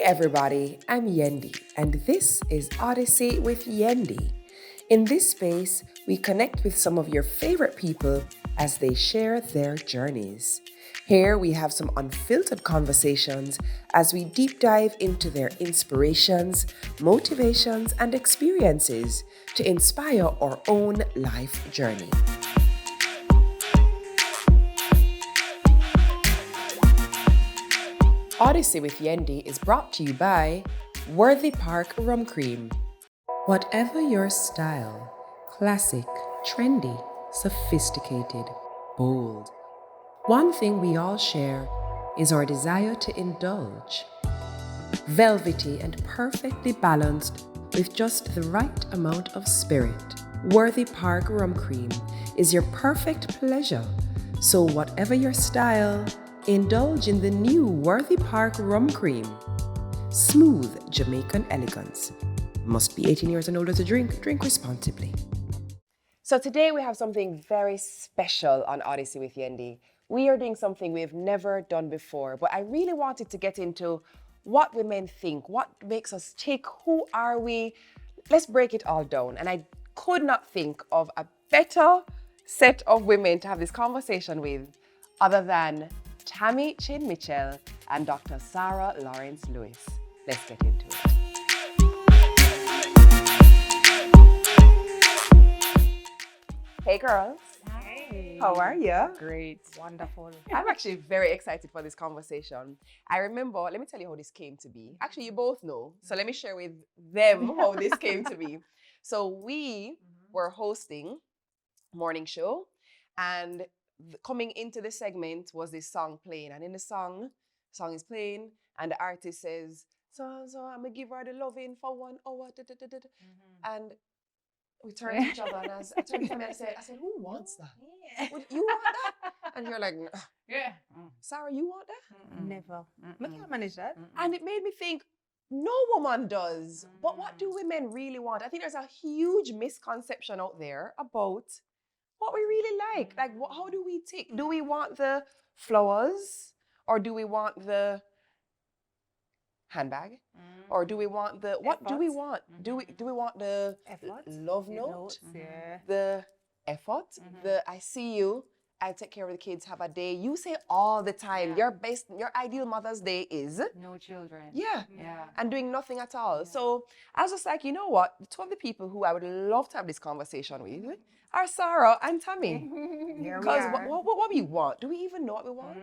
everybody, I'm Yendi, and this is Odyssey with Yendi. In this space, we connect with some of your favorite people as they share their journeys. Here we have some unfiltered conversations as we deep dive into their inspirations, motivations, and experiences to inspire our own life journey. Odyssey with Yendi is brought to you by Worthy Park Rum Cream. Whatever your style, classic, trendy, sophisticated, bold, one thing we all share is our desire to indulge. Velvety and perfectly balanced with just the right amount of spirit, Worthy Park Rum Cream is your perfect pleasure. So whatever your style, indulge in the new Worthy Park Rum Cream. Smooth Jamaican elegance. Must be 18 years and older to drink. Drink responsibly. So today we have something very special on Odyssey with Yendi. We are doing something we've never done before, but I really wanted to get into what women think, what makes us tick, who are we? Let's break it all down. And I could not think of a better set of women to have this conversation with other than Tami Chin-Mitchell and Dr. Sara Lawrence Lewis. Let's get into it. Hey girls. Hi. How are you? Great. Wonderful. I'm actually very excited for this conversation. I remember, let me tell you how this came to be. Actually, you both know. So let me share with them how this came to be. So we were hosting morning show, and coming into the segment was this song playing, and in the song is playing, and the artist says, so I'm gonna give her the loving for 1 hour, and we turned to each other, and I turned to him and I said, who wants that? Would you want that? And you're like, Yeah. Sarah, you want that? Never. I can't manage that. And it made me think, no woman does. But what do women really want? I think there's a huge misconception out there about what we really like. Like, how do we tick? Do we want the flowers? Or do we want the handbag? Or do we want the, what do we want? Do we want the Effort? love The note? notes, yeah. The effort? The I see you, I'll take care of the kids, have a day. You say all the time, your ideal Mother's Day is No children. yeah. Yeah. And doing nothing at all. So I was just like, you know what? The two of the people who I would love to have this conversation with are Sara and Tami. Here we Because are. what we want? Do we even know what we want?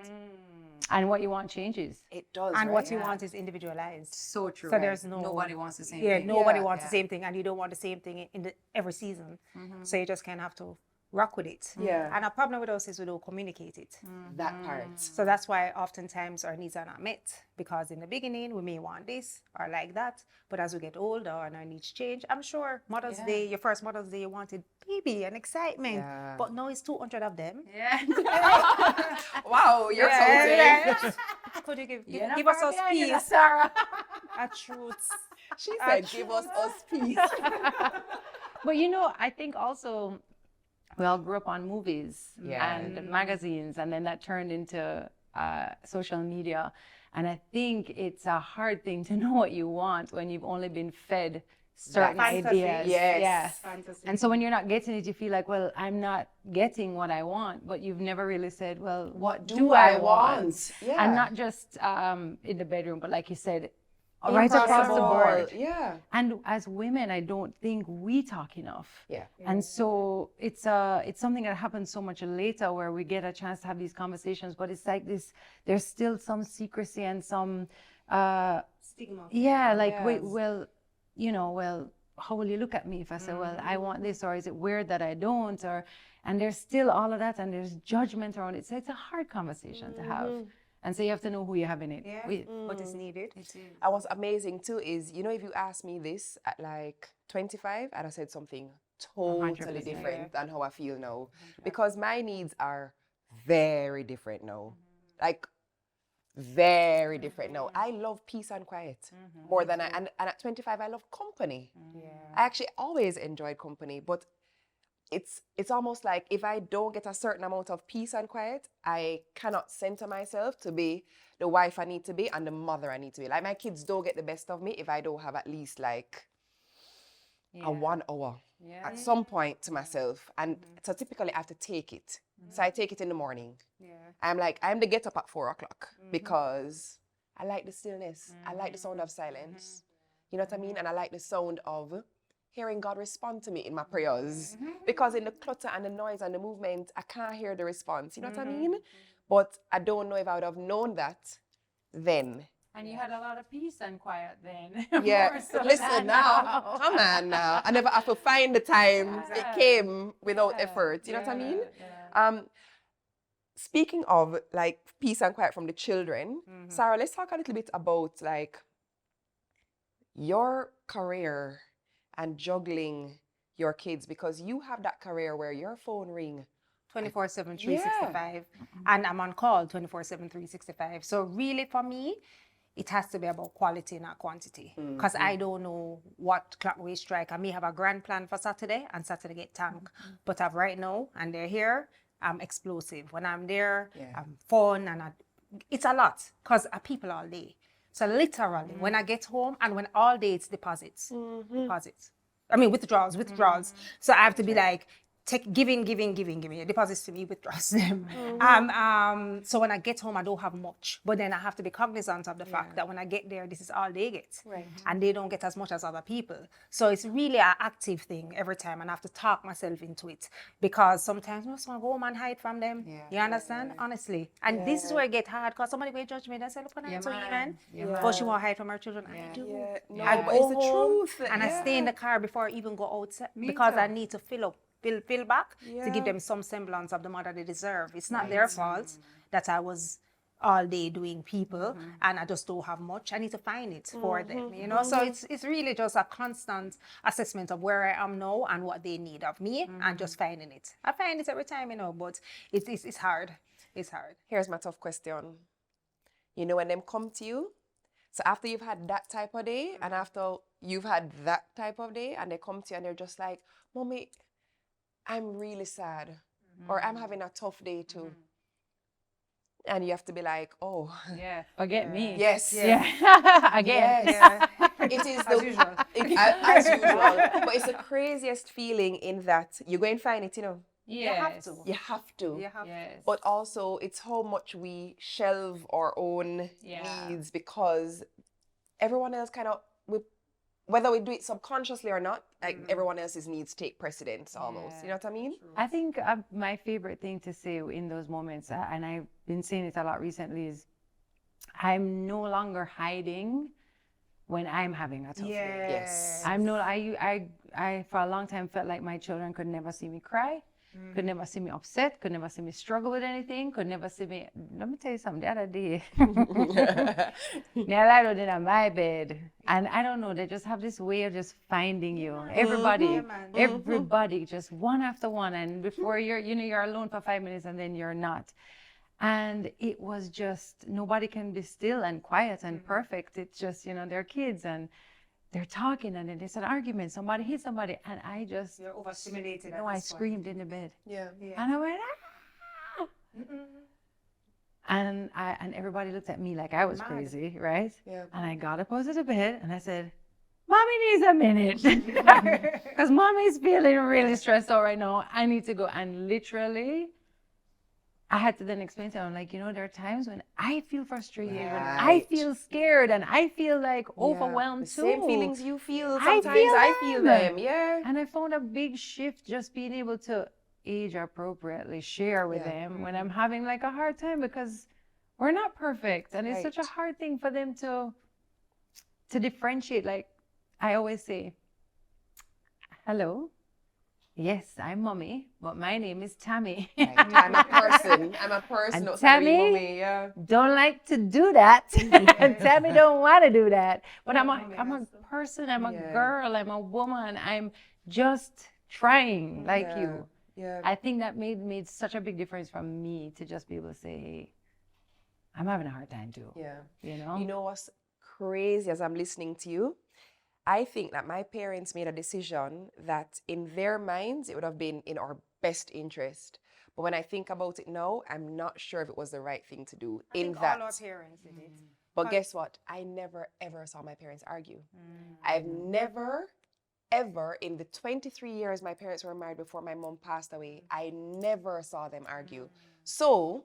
And what you want changes. It does, And right? what you want is individualized. So true. So there's nobody wants the same Yeah, thing. nobody Yeah. wants the same thing, and you don't want the same thing in every season. So you just kind of have to rock with it. Yeah. And our problem with us is we don't communicate it. That part. So that's why oftentimes our needs are not met, because in the beginning we may want this or like that, but as we get older and our needs change, I'm sure Mother's Day, your first Mother's Day, you wanted baby and excitement, Yeah. but now it's 200 of them. Yeah. Wow, you're so Could you give You're give not us far us behind you, peace, Sarah. a truth. She said, give us peace. But you know, I think also we all grew up on movies and magazines, and then that turned into social media. And I think it's a hard thing to know what you want when you've only been fed certain fantasy. ideas. Yes. Yeah. Fantasy. And so when you're not getting it, you feel like, well, I'm not getting what I want, but you've never really said, well, what do I want? Yeah. And not just in the bedroom, but like you said, right across the board. Yeah. And as women, I don't think we talk enough. Yeah. And so it's something that happens so much later where we get a chance to have these conversations, but it's like this, there's still some secrecy and some, Stigma. yeah, like, Yes. wait, well, you know, well, how will you look at me if I say, well, I want this, or is it weird that I don't, or, and there's still all of that, and there's judgment around it. So it's a hard conversation to have. And so you have to know who you have in it. Yeah, with. but it's needed. And what's amazing too is, you know, if you asked me this at like 25, I'd have said something totally 100%. different than how I feel now. Because my needs are very different now. Like, very different now. I love peace and quiet more than and at 25, I love company. Yeah. I actually always enjoyed company, but it's almost like if I don't get a certain amount of peace and quiet, I cannot center myself to be the wife I need to be and the mother I need to be. Like my kids don't get the best of me if I don't have at least like a 1 hour at some point to myself. And so typically I have to take it. So I take it in the morning. I'm the get up at 4 o'clock because I like the stillness. I like the sound of silence. You know what I mean? And I like the sound of hearing God respond to me in my prayers. Because in the clutter and the noise and the movement, I can't hear the response. You know what I mean? But I don't know if I would have known that then. And you had a lot of peace and quiet then. Yeah, More so listen than now. Come on now. I never have to find the time. It came without effort. You know what I mean? Speaking of like peace and quiet from the children, Sara, let's talk a little bit about like your career and juggling your kids, because you have that career where your phone ring 24/7, 365, and I'm on call 24/7, 365. So really for me, it has to be about quality, not quantity. Because I don't know what clock we strike. I may have a grand plan for Saturday and Saturday get tank. But I've right now, and they're here, I'm explosive. When I'm there, I'm fun, and it's a lot because I people all day. So literally, when I get home and when all day it's deposits. I mean, withdrawals. So I have to be like, giving, deposits to me, withdraws them. So when I get home, I don't have much, but then I have to be cognizant of the fact that when I get there, this is all they get, and they don't get as much as other people. So it's really an active thing every time, and I have to talk myself into it, because sometimes I just want to go home and hide from them. You understand? Honestly, and this is where it get hard, because somebody will judge me and say, look what I'm doing, but she won't hide from her children. I do. I but go it's the home truth. and I stay in the car before I even go outside, because I need to fill back to give them some semblance of the mother they deserve. It's not their fault that I was all day doing people and I just don't have much. I need to find it for them, you know. So it's really just a constant assessment of where I am now and what they need of me, and just finding it. I find it every time, you know, but it's hard. It's hard. Here's my tough question. You know, when them come to you, so after you've had that type of day and after you've had that type of day, and they come to you and they're just like, Mommy, I'm really sad, or I'm having a tough day too. And you have to be like, oh. Yeah, forget me. Yes. Yeah. Again. Yes. It is as usual. As usual. But it's the craziest feeling in that you're going to find it, you know. Yes. You have to. Yes. But also, it's how much we shelve our own needs, because everyone else kind of, whether we do it subconsciously or not, like everyone else's needs take precedence almost. You know what I mean? I think my favorite thing to say in those moments, and I've been saying it a lot recently, is I'm no longer hiding when I'm having a tough day. Yes. I for a long time felt like my children could never see me cry. Could never see me upset, could never see me struggle with anything, could never see me. Let me tell you something, the other day, they lied in my bed. And I don't know, they just have this way of just finding you. Everybody, just one after one. And before you're alone for 5 minutes and then you're not. And it was just, nobody can be still and quiet and perfect. It's just, they're kids and they're talking, and then there's an argument. Somebody hit somebody, and I just... You're overstimulated. I screamed in the bed. Yeah. And I went, ah! And everybody looked at me like I was crazy, right? Yeah. And I got up out of the bed, and I said, Mommy needs a minute. Because Mommy's feeling really stressed out right now. I need to go. And literally, I had to then explain to them, like, there are times when I feel frustrated, when I feel scared, and I feel like overwhelmed too. Same feelings you feel, sometimes I feel them. Yeah. And I found a big shift just being able to age appropriately share with them when I'm having like a hard time, because we're not perfect. And it's such a hard thing for them to differentiate. Like I always say, hello. Yes, I'm Mommy, but my name is Tami. I'm a person. And Tami, don't like to do that. And Tami don't want to do that. But I'm a person. I'm a girl. I'm a woman. I'm just trying like you. Yeah. I think that made such a big difference for me to just be able to say, hey, I'm having a hard time too. Yeah. You know? You know what's crazy as I'm listening to you? I think that my parents made a decision that in their minds, it would have been in our best interest. But when I think about it now, I'm not sure if it was the right thing to do I think that. all our parents did it. But guess what? I never ever saw my parents argue. I've never ever in the 23 years my parents were married before my mom passed away, I never saw them argue. So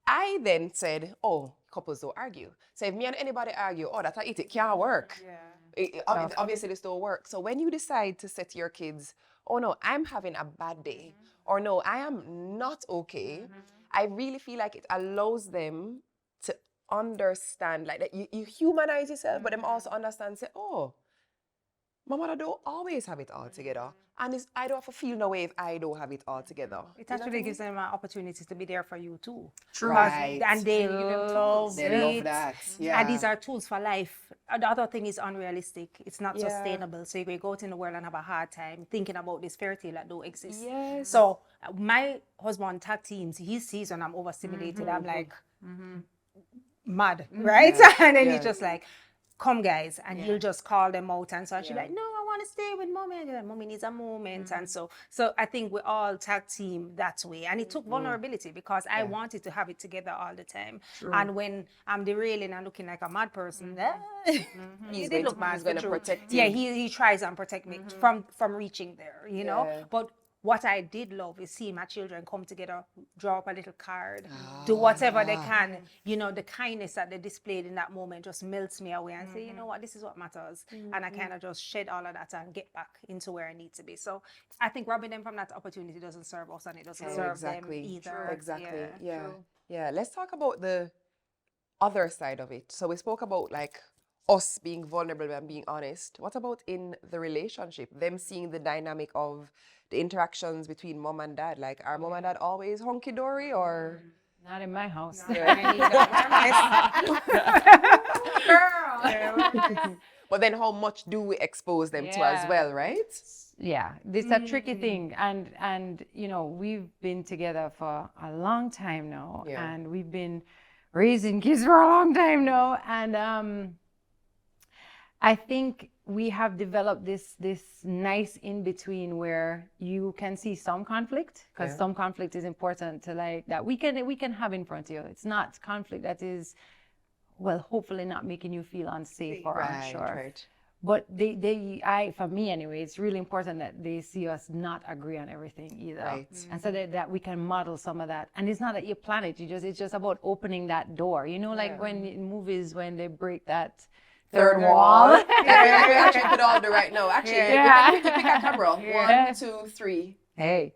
I then said, oh, couples don't argue. So if me and anybody argue, oh, that's it can't work. Obviously this don't work. So when you decide to say to your kids, oh no, I'm having a bad day, or no, I am not okay, I really feel like it allows them to understand, like that you humanize yourself, but them also understand, say, oh, my mother don't always have it all together. And I don't have to feel no way if I don't have it all together. It actually gives them an opportunity to be there for you too. True. Right. And they love that. Yeah. And these are tools for life. The other thing is unrealistic. It's not sustainable. So you go out in the world and have a hard time thinking about this fairy tale that don't exist. Yes. So my husband tag teams, he sees when I'm overstimulated, I'm like mad, right? And then he's just like, come guys, and he'll just call them out, and so she'll be like, no, I want to stay with mommy, and they're like, mommy needs a moment. And so I think we all tag team that way, and it took vulnerability because I wanted to have it together all the time. And when I'm derailing and looking like a mad person, he's going to protect you. Yeah, he tries and protect me from reaching there, you know. But what I did love is seeing my children come together, draw up a little card, do whatever they can. You know, the kindness that they displayed in that moment just melts me away and say, you know what, this is what matters. And I kind of just shed all of that and get back into where I need to be. So I think robbing them from that opportunity doesn't serve us, and it doesn't serve them either. Exactly. Yeah. Let's talk about the other side of it. So we spoke about like us being vulnerable and being honest. What about in the relationship? Them seeing the dynamic of the interactions between mom and dad. Like, are mom and dad always hunky-dory or? Not in my house. But then how much do we expose them to as well, right? Yeah, this is a tricky thing. And you know, we've been together for a long time now. And we've been raising kids for a long time now. And I think we have developed this nice in between where you can see some conflict, because some conflict is important to like that we can have in front of you. It's not conflict that is, well, hopefully not making you feel unsafe or unsure. Right. But for me anyway, it's really important that they see us not agree on everything either. Right. And so that we can model some of that. And it's not that you plan it, it's just about opening that door. You know, like when in movies, when they break that third wall. We actually put all the right now. Actually, we can pick a camera. 1, 2, 3. Hey.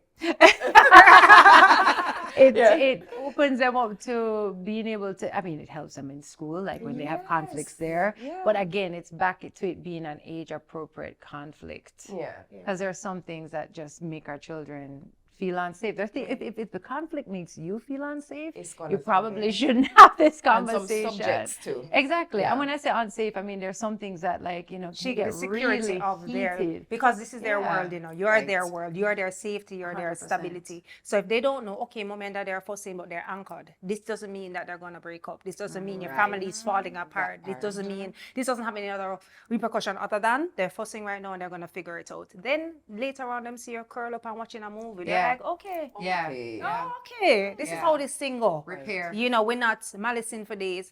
It opens them up to being able to, I mean, it helps them in school, like when they have conflicts there. Yeah. But again, it's back to it being an age-appropriate conflict. Yeah. Because there are some things that just make our children feel unsafe. If the conflict makes you feel unsafe, you probably shouldn't have this conversation. And some subjects too. Exactly. Yeah. And when I say unsafe, I mean there's some things that, like, you know, she get security really of their, because this is their world, you know. You're their world. You're their safety. You're 100%. Their stability. So if they don't know, okay, mom and dad are fussing, but they're anchored. This doesn't mean that they're gonna break up. This doesn't mean your family is falling apart. This doesn't mean this doesn't have any other repercussion other than they're fussing right now and they're gonna figure it out. Then later on, them see you curl up and watching a movie. They're like, okay. Okay, this is how this thing go. Repair. You know, we're not malicing for days.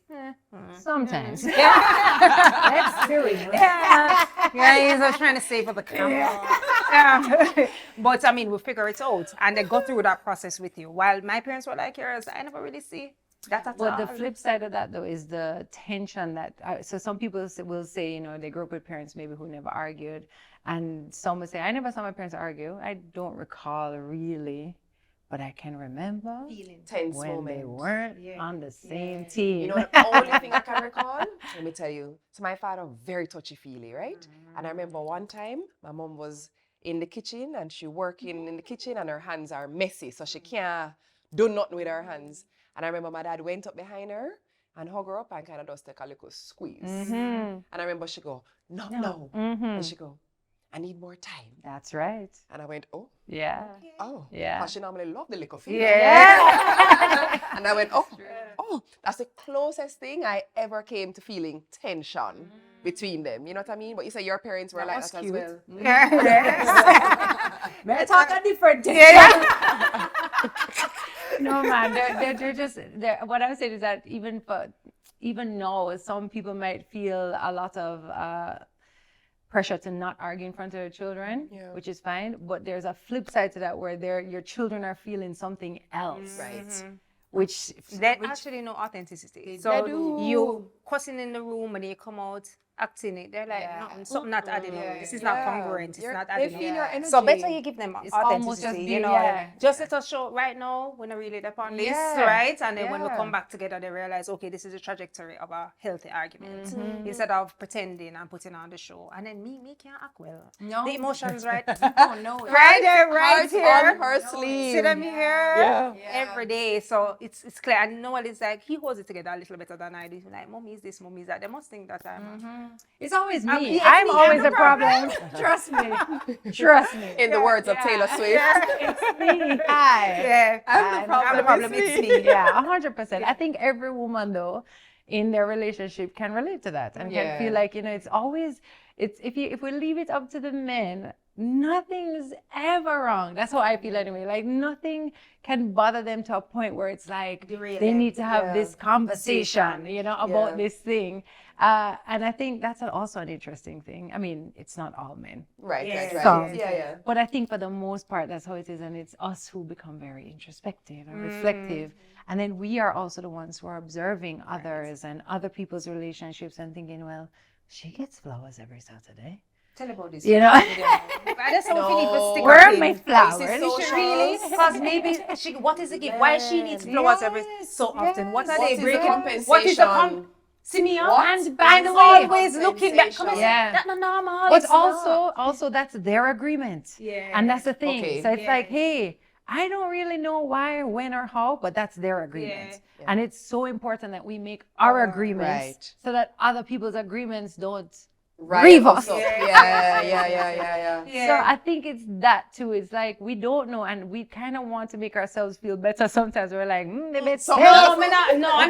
Sometimes. Let's do it. He's just trying to save for the camera. But I mean, we figure it out, and they go through that process with you. While my parents were like yours, I never really see that at all. But the flip side of that, though, is the tension that. So some people will say, you know, they grew up with parents maybe who never argued, and some will say, I never saw my parents argue. I don't recall really. But I can remember tense when moments. They weren't on the same team. You know, the only thing I can recall, let me tell you. So my father, very touchy-feely, right? And I remember one time, my mom was in the kitchen and she working in the kitchen and her hands are messy. So she can't do nothing with her hands. And I remember my dad went up behind her and hug her up and kind of just take a little squeeze. And I remember she go, no. And she go, I need more time. That's right. And I went, oh. Yeah. Okay. Oh. Yeah. Because she normally love the liquor feeling. Yeah. And I went, oh, that's the closest thing I ever came to feeling tension. between them. You know what I mean? But you say your parents were like that as well. May I talk a different thing? No, man, they're just, what I'm saying is that even now, some people might feel a lot of pressure to not argue in front of their children, which is fine. But there's a flip side to that where your children are feeling something else. Right. Which actually no authenticity. So you cussing in the room and then you come out acting it. They're like, something not adding up. This is not congruent. It's not adding up. Your energy. So better you give them It's almost authenticity. just You know, just let us show right now we're not really upon this, right? And then when we come back together, they realize, okay, this is the trajectory of a healthy argument instead of pretending and putting on the show. And then me can't act well. No, the emotions, right? No, right there, right here on her sleeve. See them here every day. So it's clear. And Noel is like, he holds it together a little better than I do. He's like, mommy is this, mommy is that. They must think that I'm it's always me. I'm always a problem. Trust me. Trust me. In the words of Taylor Swift. It's me. Hi. I'm the problem. It's me. Yeah, 100%. I think every woman though, in their relationship can relate to that and can feel like, it's always, if we leave it up to the men, nothing's ever wrong. That's how I feel anyway. Like nothing can bother them to a point where it's like they need to have this conversation, about this thing. And I think that's also an interesting thing. I mean, it's not all men. Right. Some. But I think for the most part, that's how it is. And it's us who become very introspective and reflective. And then we are also the ones who are observing others and other people's relationships and thinking, well, she gets flowers every Saturday. Tell about this. You know? That's how Phillipps stick where are my flowers? Really? Because maybe what is the gift? Why she needs flowers every so often? What are they breaking? What is the Simeon? And by the way, always looking back. That's not normal. But also that's their agreement. And that's the thing. Okay. So it's like, hey, I don't really know why, when, or how, but that's their agreement. And it's so important that we make our agreements so that other people's agreements don't grieve us. So I think it's that too. It's like we don't know, and we kind of want to make ourselves feel better. Sometimes we're like, they made I'm not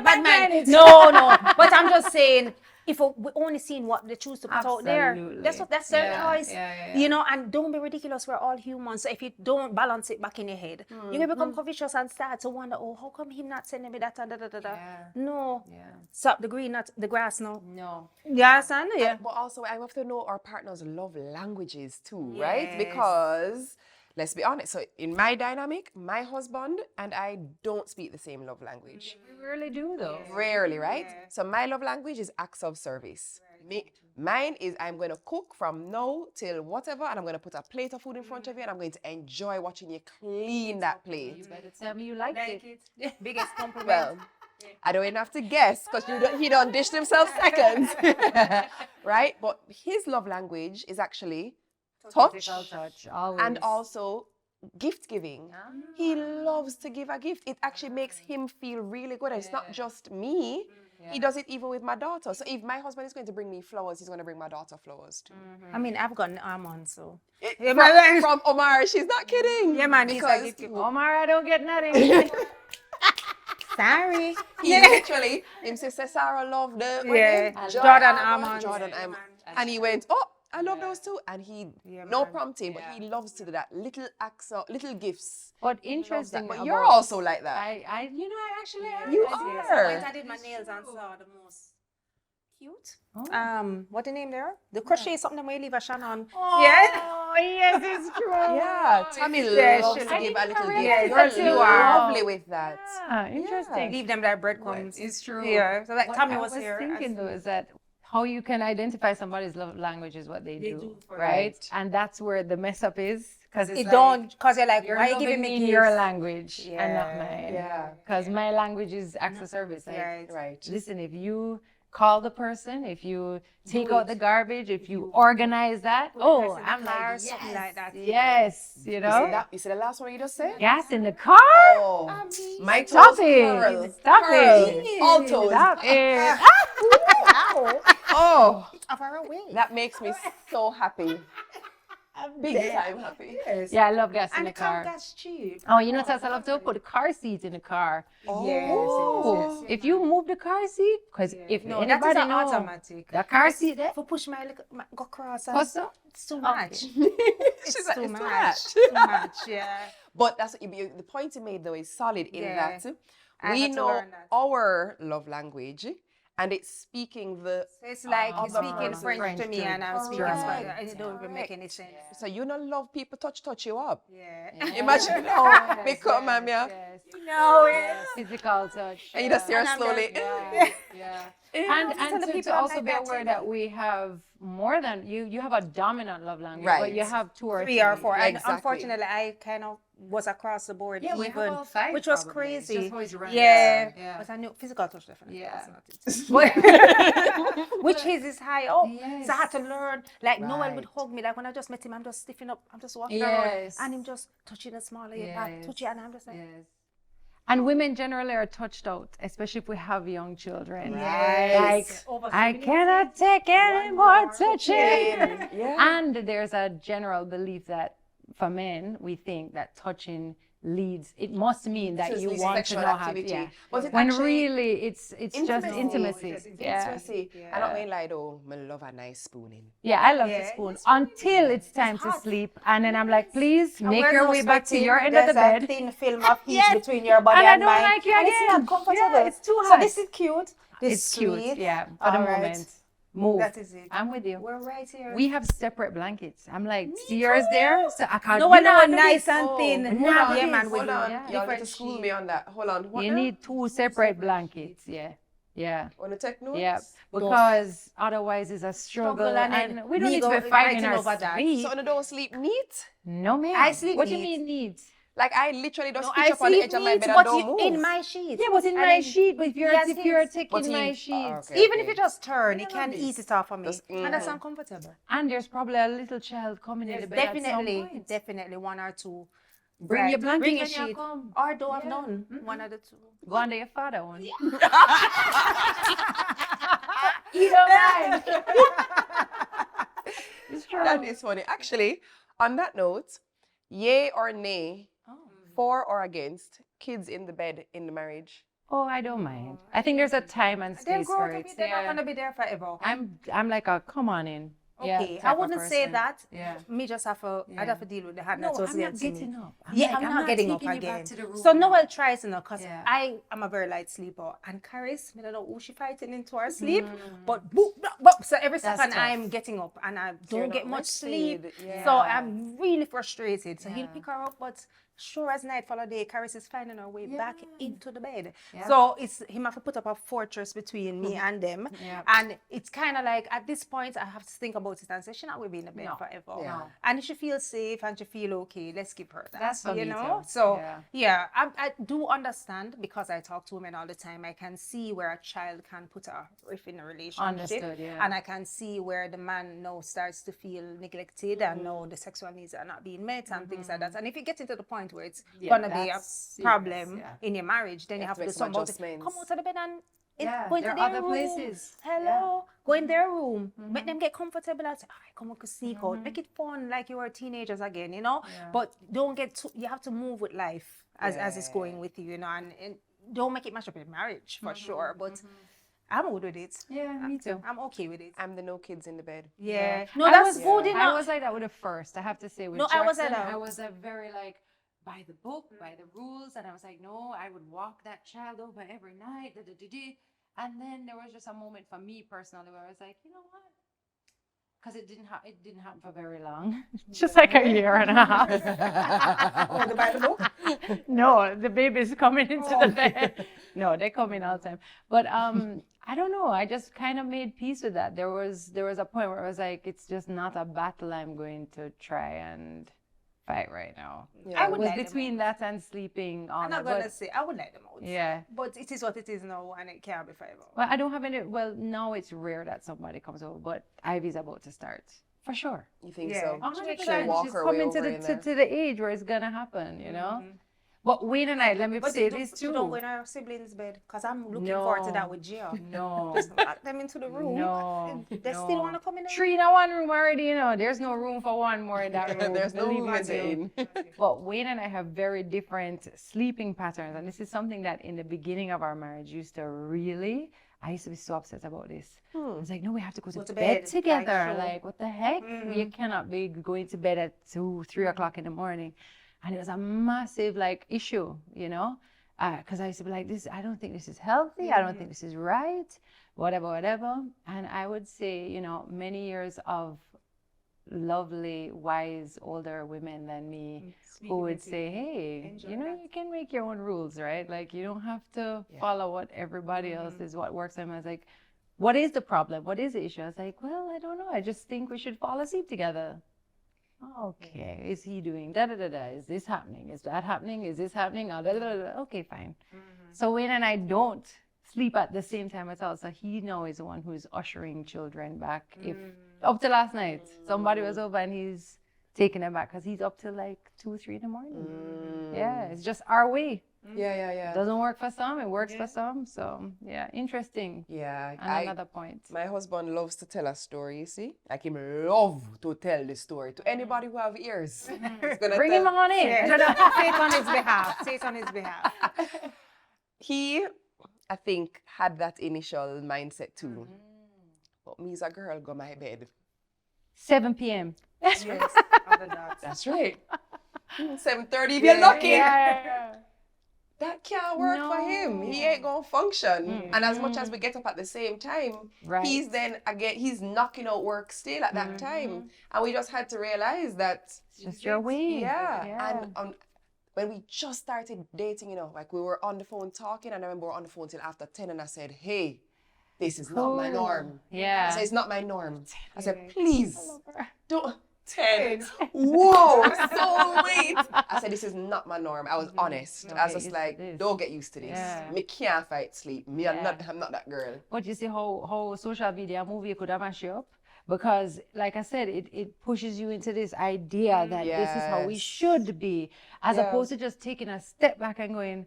bad minding it. No. But I'm just saying, if we only seen what they choose to put out there, that's their choice. And don't be ridiculous. We're all humans. So if you don't balance it back in your head, you can become covetous and start to wonder, how come him not sending me that? No. Stop the grass now. No. You understand? But also, I have to know our partner's love languages too, right? Because let's be honest. So in my dynamic, my husband and I don't speak the same love language. We rarely do though. Rarely, right? So my love language is acts of service. Mine is I'm going to cook from now till whatever, and I'm going to put a plate of food in front of you, and I'm going to enjoy watching you clean that plate. You better tell me you liked it. Biggest compliment. Well, I don't even have to guess because he don't dish himself seconds. Right? But his love language is actually touch and also gift giving. He loves to give a gift. It actually makes him feel really good. And it's not just me. He does it even with my daughter. So if my husband is going to bring me flowers, he's going to bring my daughter flowers too. I mean, I've got an arm on, so. From Omar, she's not kidding. Yeah, man. Because Omar, I don't get nothing. Sorry. He literally, him sister Sara loved the Jordan Armand. And he went, I love those too. And he, no prompting, but he loves to do that. Little acts, little gifts. But interesting. But you're also like that. I actually am. You are. are. I did my nails and saw the most cute. What the name there? The crochet something where you leave a Shannon. Oh, yes, it's true. Yeah, Tami loves to give a little gift. You are lovely with that. Yeah, interesting. Leave them like breadcrumbs. It's true. Yeah, so like Tami was here. here. I was thinking though is that how you can identify somebody's love language is what they do, right? And that's where the mess up is. Because you're like, why are you giving me your language and not mine? Yeah. Because my language is acts of service. Right. Listen, if you call the person, if you take out the garbage, if you organize that, I'm like, something like that. Yes, you know. You see the last one you just said? Gas in the car? Oh, my Stop toes it. Stop it. Altos. Stop it. Oh, far away. That makes me so happy. Big time happy. Yes. Yeah, I love gas in the car. And gas cheap. Oh, you know what else I love to put a car seat in the car. Oh. Yes. if you move the car seat, because if No, that is anybody an know automatic. the car seat there, If I push go cross, also, it's too much. She's It's like, too it's too much. much. Too much, yeah. But that's the point you made though is solid in Yeah. that I we had to know learn that. our love language and it's speaking the So it's like he's Other speaking person. French to me and I'm speaking German. Spanish. And it don't even make any sense. so you don't love people touch you up. Yeah. Imagine how they come and yes. No, Yes, physical touch. and you just hear And I'm slowly. there. Yeah. tell And the people to I'm also like be that aware too. that we have more than you have a dominant love language, but Right. you have two or Three or four. And Exactly. unfortunately, I kind of was across the board Yeah, we have even, all five which was probably. It's crazy. just always random. Yeah. Yeah. But I knew physical touch definitely. Yeah. That's not it. Which is high up. Yes. So I had to learn. Like Noel would Right. hug me. Like when I just met him, I'm just stiffing up. I'm just walking Yes. around, and him just touching the small of your back, Yes. touching, and I'm just like, Yes. And women generally are touched out, especially if we have young children. Yes. Like, Over I 70. cannot take any more touching. Yeah. And there's a general belief that for men, we think that touching leads, it must mean that It's you this want to sexual know how activity. yeah. But it When actually- really it's just intimacy. Yeah. Intimacy. I don't mean like, oh, I love a nice spooning. Yeah, I love the Yeah. spoon until it's time to hot. sleep. And then I'm like, please And make we're your not way back to sweating. your end of the There's bed. a thin film of heat Yes. between your body And I and don't mine. like you And it's again. not comfortable. Yeah, it's too So hot. this is cute. This It's sweet. cute. Yeah, for the All right. moment. Move. That is it. I'm with you. We're right here. We have separate blankets. I'm like, see yours there? So I can't. no you one know, nice this. and thin. hold yeah, on, man, we Hold do. on. Yeah. Y'all need to school me on that. Hold on. What You now? need two separate blankets. Yeah. Yeah. Want to take notes? Yeah. Because otherwise it's a struggle. Struggle and And then we don't me need to go be fighting fighting our over that. sleep. So you don't sleep neat? No, ma'am. I sleep What do neat. you mean neat? Like I literally just No, stitch I up on the sleep edge of my neat, bed and but don't move. in my sheet. Yeah, but in And my then- sheet. But if you're Yes, taking But my in- sheets. okay. Even if you just turn, it can this. eat it off of me. Just- And that's uncomfortable. And there's probably a little child coming in the bed at some Definitely, point. definitely one or two. Bring your blanket Bring when your you sheet. come. Or don't have Yeah. none. One of the two. Go under your father one. You don't mind. It's true. That is funny. Actually, on that note, yay or nay, for or against kids in the bed in the marriage? Oh, I don't mind. I think there's a time and They're space for grown it. up, they're not gonna be there forever. I'm like a come on in. Yeah, Okay, type I of wouldn't say person. that. Yeah. Me just have to, I'd have to deal with the hand No, that's I'm not to me. getting up. Yeah, I'm not getting up taking you back again. to the room. So Noel tries to know, because Yeah. I am a very light sleeper. And Charis, I don't know who she fighting into her sleep, Mm. but boop, boop, boop. So every That's second tough. I'm getting up and I you're don't not get much sleep. rested, yeah. So I'm really frustrated. So he'll Yeah. pick her up, but sure as night follow day, Charis is finding her way back into the bed. Yeah. So it's him have to put up a fortress between me and them. Yeah. And it's kind of like at this point I have to think about it and say she not will be in the bed No. forever. Yeah. No. And if she feels safe and she feel okay, let's give her that. That's for you me know. too. So Yeah. I do understand, because I talk to women all the time. I can see where a child can put a rift in a relationship. Understood, yeah. And I can see where the man now starts to feel neglected and now the sexual needs are not being met and things like that. And if you get into the point where it's Yeah, gonna be a that's serious, problem yeah. in your marriage, then you have to do make some something about it. adjustments. Come out of the bed and Yeah, go into there are their other room. places. Hello, go in their room, make them get comfortable and say, all right, come on, sneak out, make it fun like you were teenagers again, you know. Yeah. But don't get too, you have to move with life as it's going with you, you know, and don't make it mash up your marriage for sure. But I'm good with it. Yeah, me too. I'm okay with it. I'm the no kids in the bed. Yeah. No, I that's was- good I enough. was like that with the first. I have to say with No, I was like Jackson, that. I was a very like by the book, by the rules, and I was like, no, I would walk that child over every night. And then there was just a moment for me personally where I was like, you know what? Because it didn't happen for very long, just like a year and a half. Oh, the Bible book? No, the baby's coming into the bed. No, they come in all the time. But I don't know. I just kind of made peace with that. There was a point where I was like, it's just not a battle I'm going to try and fight right now. I It would was let them between that and sleeping on I'm not it. gonna But say I would let them out. yeah. But it is what it is now, and it can't be forever. Well, I don't have any. Well, now it's rare that somebody comes over, but Ivy's about to start for sure. You think Yeah. so? 100%. She'll walk She's her way coming to over the in there. to the age where it's gonna happen, you know. But Wayne and I, let me But say don't- this but too. you don't go in our siblings' bed because I'm looking forward to that with Gio. No. Just lock them into the room. No. They still want to come in. Three in a one room already, you know. There's no room for one more in that room. There's no believe room me, in the inn. But Wayne and I have very different sleeping patterns. And this is something that in the beginning of our marriage used to really, I used to be so upset about this. I was like, no, we have to go to bed together. Like, what the heck? You cannot be going to bed at 2, 3 o'clock in the morning. And it was a massive like issue, you know, because I used to be like, I don't think this is healthy. I don't think this is right, whatever. And I would say, you know, many years of lovely, wise, older women than me who would say, hey, you know, you can make your own rules, right? Like, you don't have to follow what everybody else is, what works. And I was like, what is the problem? What is the issue? I was like, well, I don't know. I just think we should fall asleep together. Okay, is he doing da-da-da-da? Is this happening? Is that happening? Is this happening? Oh, da-da-da-da. Okay, fine. So Wayne and I don't sleep at the same time at all. So he now is the one who's ushering children back. If up to last night, somebody was over and he's taking them back because he's up till like 2, 3 in the morning. Yeah, it's just our way. Yeah. Doesn't work for some, it works for some. So yeah, interesting. Yeah. And another point. My husband loves to tell a story, you see? Like him love to tell the story to anybody who have ears. He's gonna Bring him on in. Say it on his behalf. Say it on his behalf. He, I think, had that initial mindset too. But me as a girl go my bed. 7 p.m. Yes, other dogs. That's right. 7:30 if you're lucky. Yeah. That can't work for him. He ain't gonna function. And as much as we get up at the same time, he's then again he's knocking out work still at that time. And we just had to realize that It's just your way. Yeah. And when we just started dating, you know, like we were on the phone talking, and I remember we were on the phone till after 10, and I said, hey, this is not my norm. Yeah. I said, it's not my norm. I said, please, don't. 10. Whoa, so late. I said, this is not my norm. I was honest. I was just like, don't get used to this. Me can't fight sleep. I'm not that girl. But you see how social media movie could have mash you up? Because like I said, it pushes you into this idea that this is how we should be, as opposed to just taking a step back and going,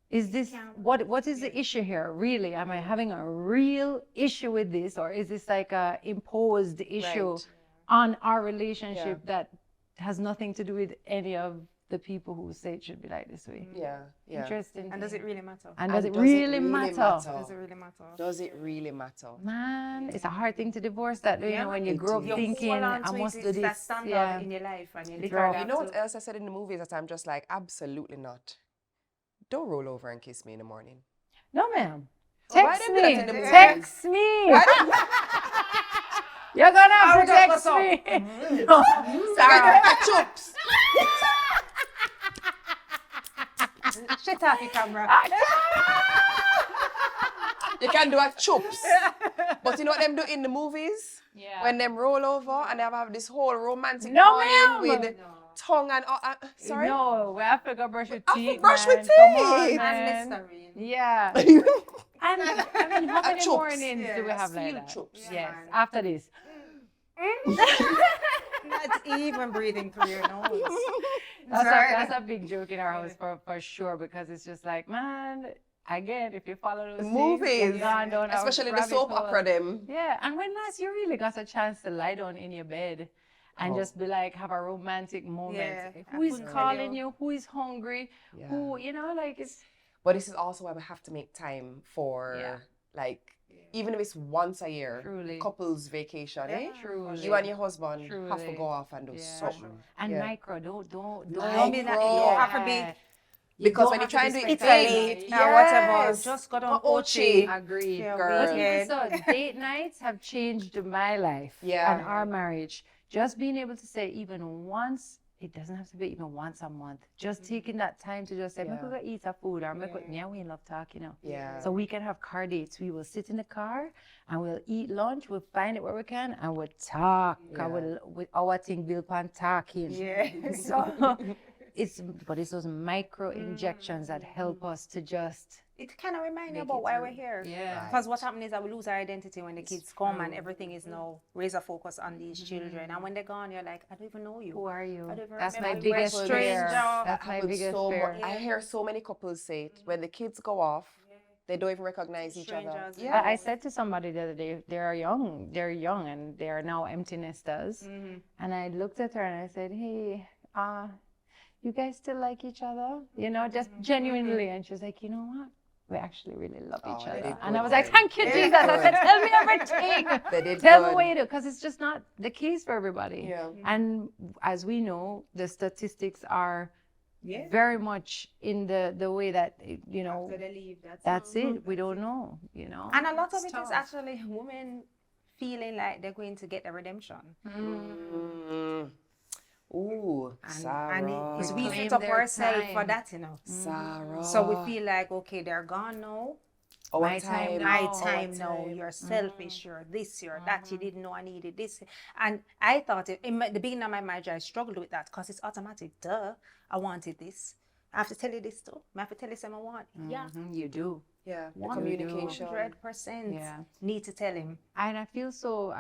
is this, what is the issue here? Really? Am I having a real issue with this? Or is this like a imposed issue on our relationship that has nothing to do with any of the people who say it should be like this way? Yeah. Interesting. And does it really matter? And does it really matter? Does it really matter? Does it really matter? Man, it's a hard thing to divorce that, you know, when you grow up thinking, I must do that this. standard in your life. And you rough. You know what else I said in the movies that I'm just like, absolutely not. Don't roll over and kiss me in the morning. No, ma'am. Why Text them do that me. in the movies? Text me. You're gonna have to text me. Sarah, chups. Shut off your camera. You can do a chups. But you know what them do in the movies? Yeah. When them roll over and they have this whole romantic No, morning ma'am. with tongue and sorry? No, we have to go brush with I teeth. have to brush with man. Come on, teeth. man. Listerine. Yeah. And I mean, how many chups. mornings do we have like Seal that? chups. Yes. man. After this. Not even breathing through your nose. That's a big joke in our house for sure, because it's just like, man, again, if you follow those things, Movies, you've gone down a especially the rabbit soap hole. opera them. Yeah, and when last you really got a chance to lie down in your bed and just be like, have a romantic moment. Yeah, Who is calling you? Who is hungry? Yeah. Who, you know, like it's... But this is also why we have to make time for like, even if it's once a year, Truly. couples vacation, eh? Truly. You and your husband have to Truly. go off and do something. And Yeah. micro, don't Don't be that. Micro. You have to be. Because don't when you have try to and do be it spectacular. big, Now, whatever. yes. Just go down Ochi. Ochi. Agreed. Yeah, girl. But weekend. even so, date nights have changed my life Yeah. and our marriage. Just being able to say even once, it doesn't have to be even once a month. Just taking that time to just say, Yeah. "Make we go eat a food," or "Make we we love talk," you know. Yeah. So we can have car dates. We will sit in the car and we'll eat lunch. We'll find it where we can and we'll talk. Yeah. With our thing built on talking. Yeah. So it's those micro injections that help us to just It kind of reminds me Make about it why through. we're here. Yeah. Because what happens is that we lose our identity when the kids come and everything is now razor focus on these children. And when they're gone, you're like, I don't even know you. who are you? I don't even That's my remember you. We're biggest fear. stranger. That's my happens biggest so fear. much. I hear so many couples say it when the kids go off, they don't even recognize each other. Strangers. Yeah. I said to somebody the other day, they're young and they are now empty nesters. And I looked at her and I said, hey, you guys still like each other? You know, just genuinely. And she was like, you know what? We actually really love each they other. did And good. I was like, thank you, Jesus. I said, tell me everything. They did Tell me good. what you do. Because it's just not the case for everybody. Yeah. And as we know, the statistics are Yeah. very much in the way that, you know, After they leave, that's it. We don't know, you know. And a lot of It's it is tough. actually women feeling like they're going to get a redemption. Ooh, Sarah. And it's we Reclaim set up their ourselves for time. that, you know. Sarah. So we feel like, okay, they're gone now. Our My time now. My Our time now. You're selfish. You're this. You're that. You didn't know I needed this. And I thought in the beginning of my marriage, I struggled with that because it's automatic. Duh, I wanted this. I have to tell you this too. I have to tell you something I want. Yeah, You do. Yeah, the 100%. communication. Yeah. Need to tell him. And I feel so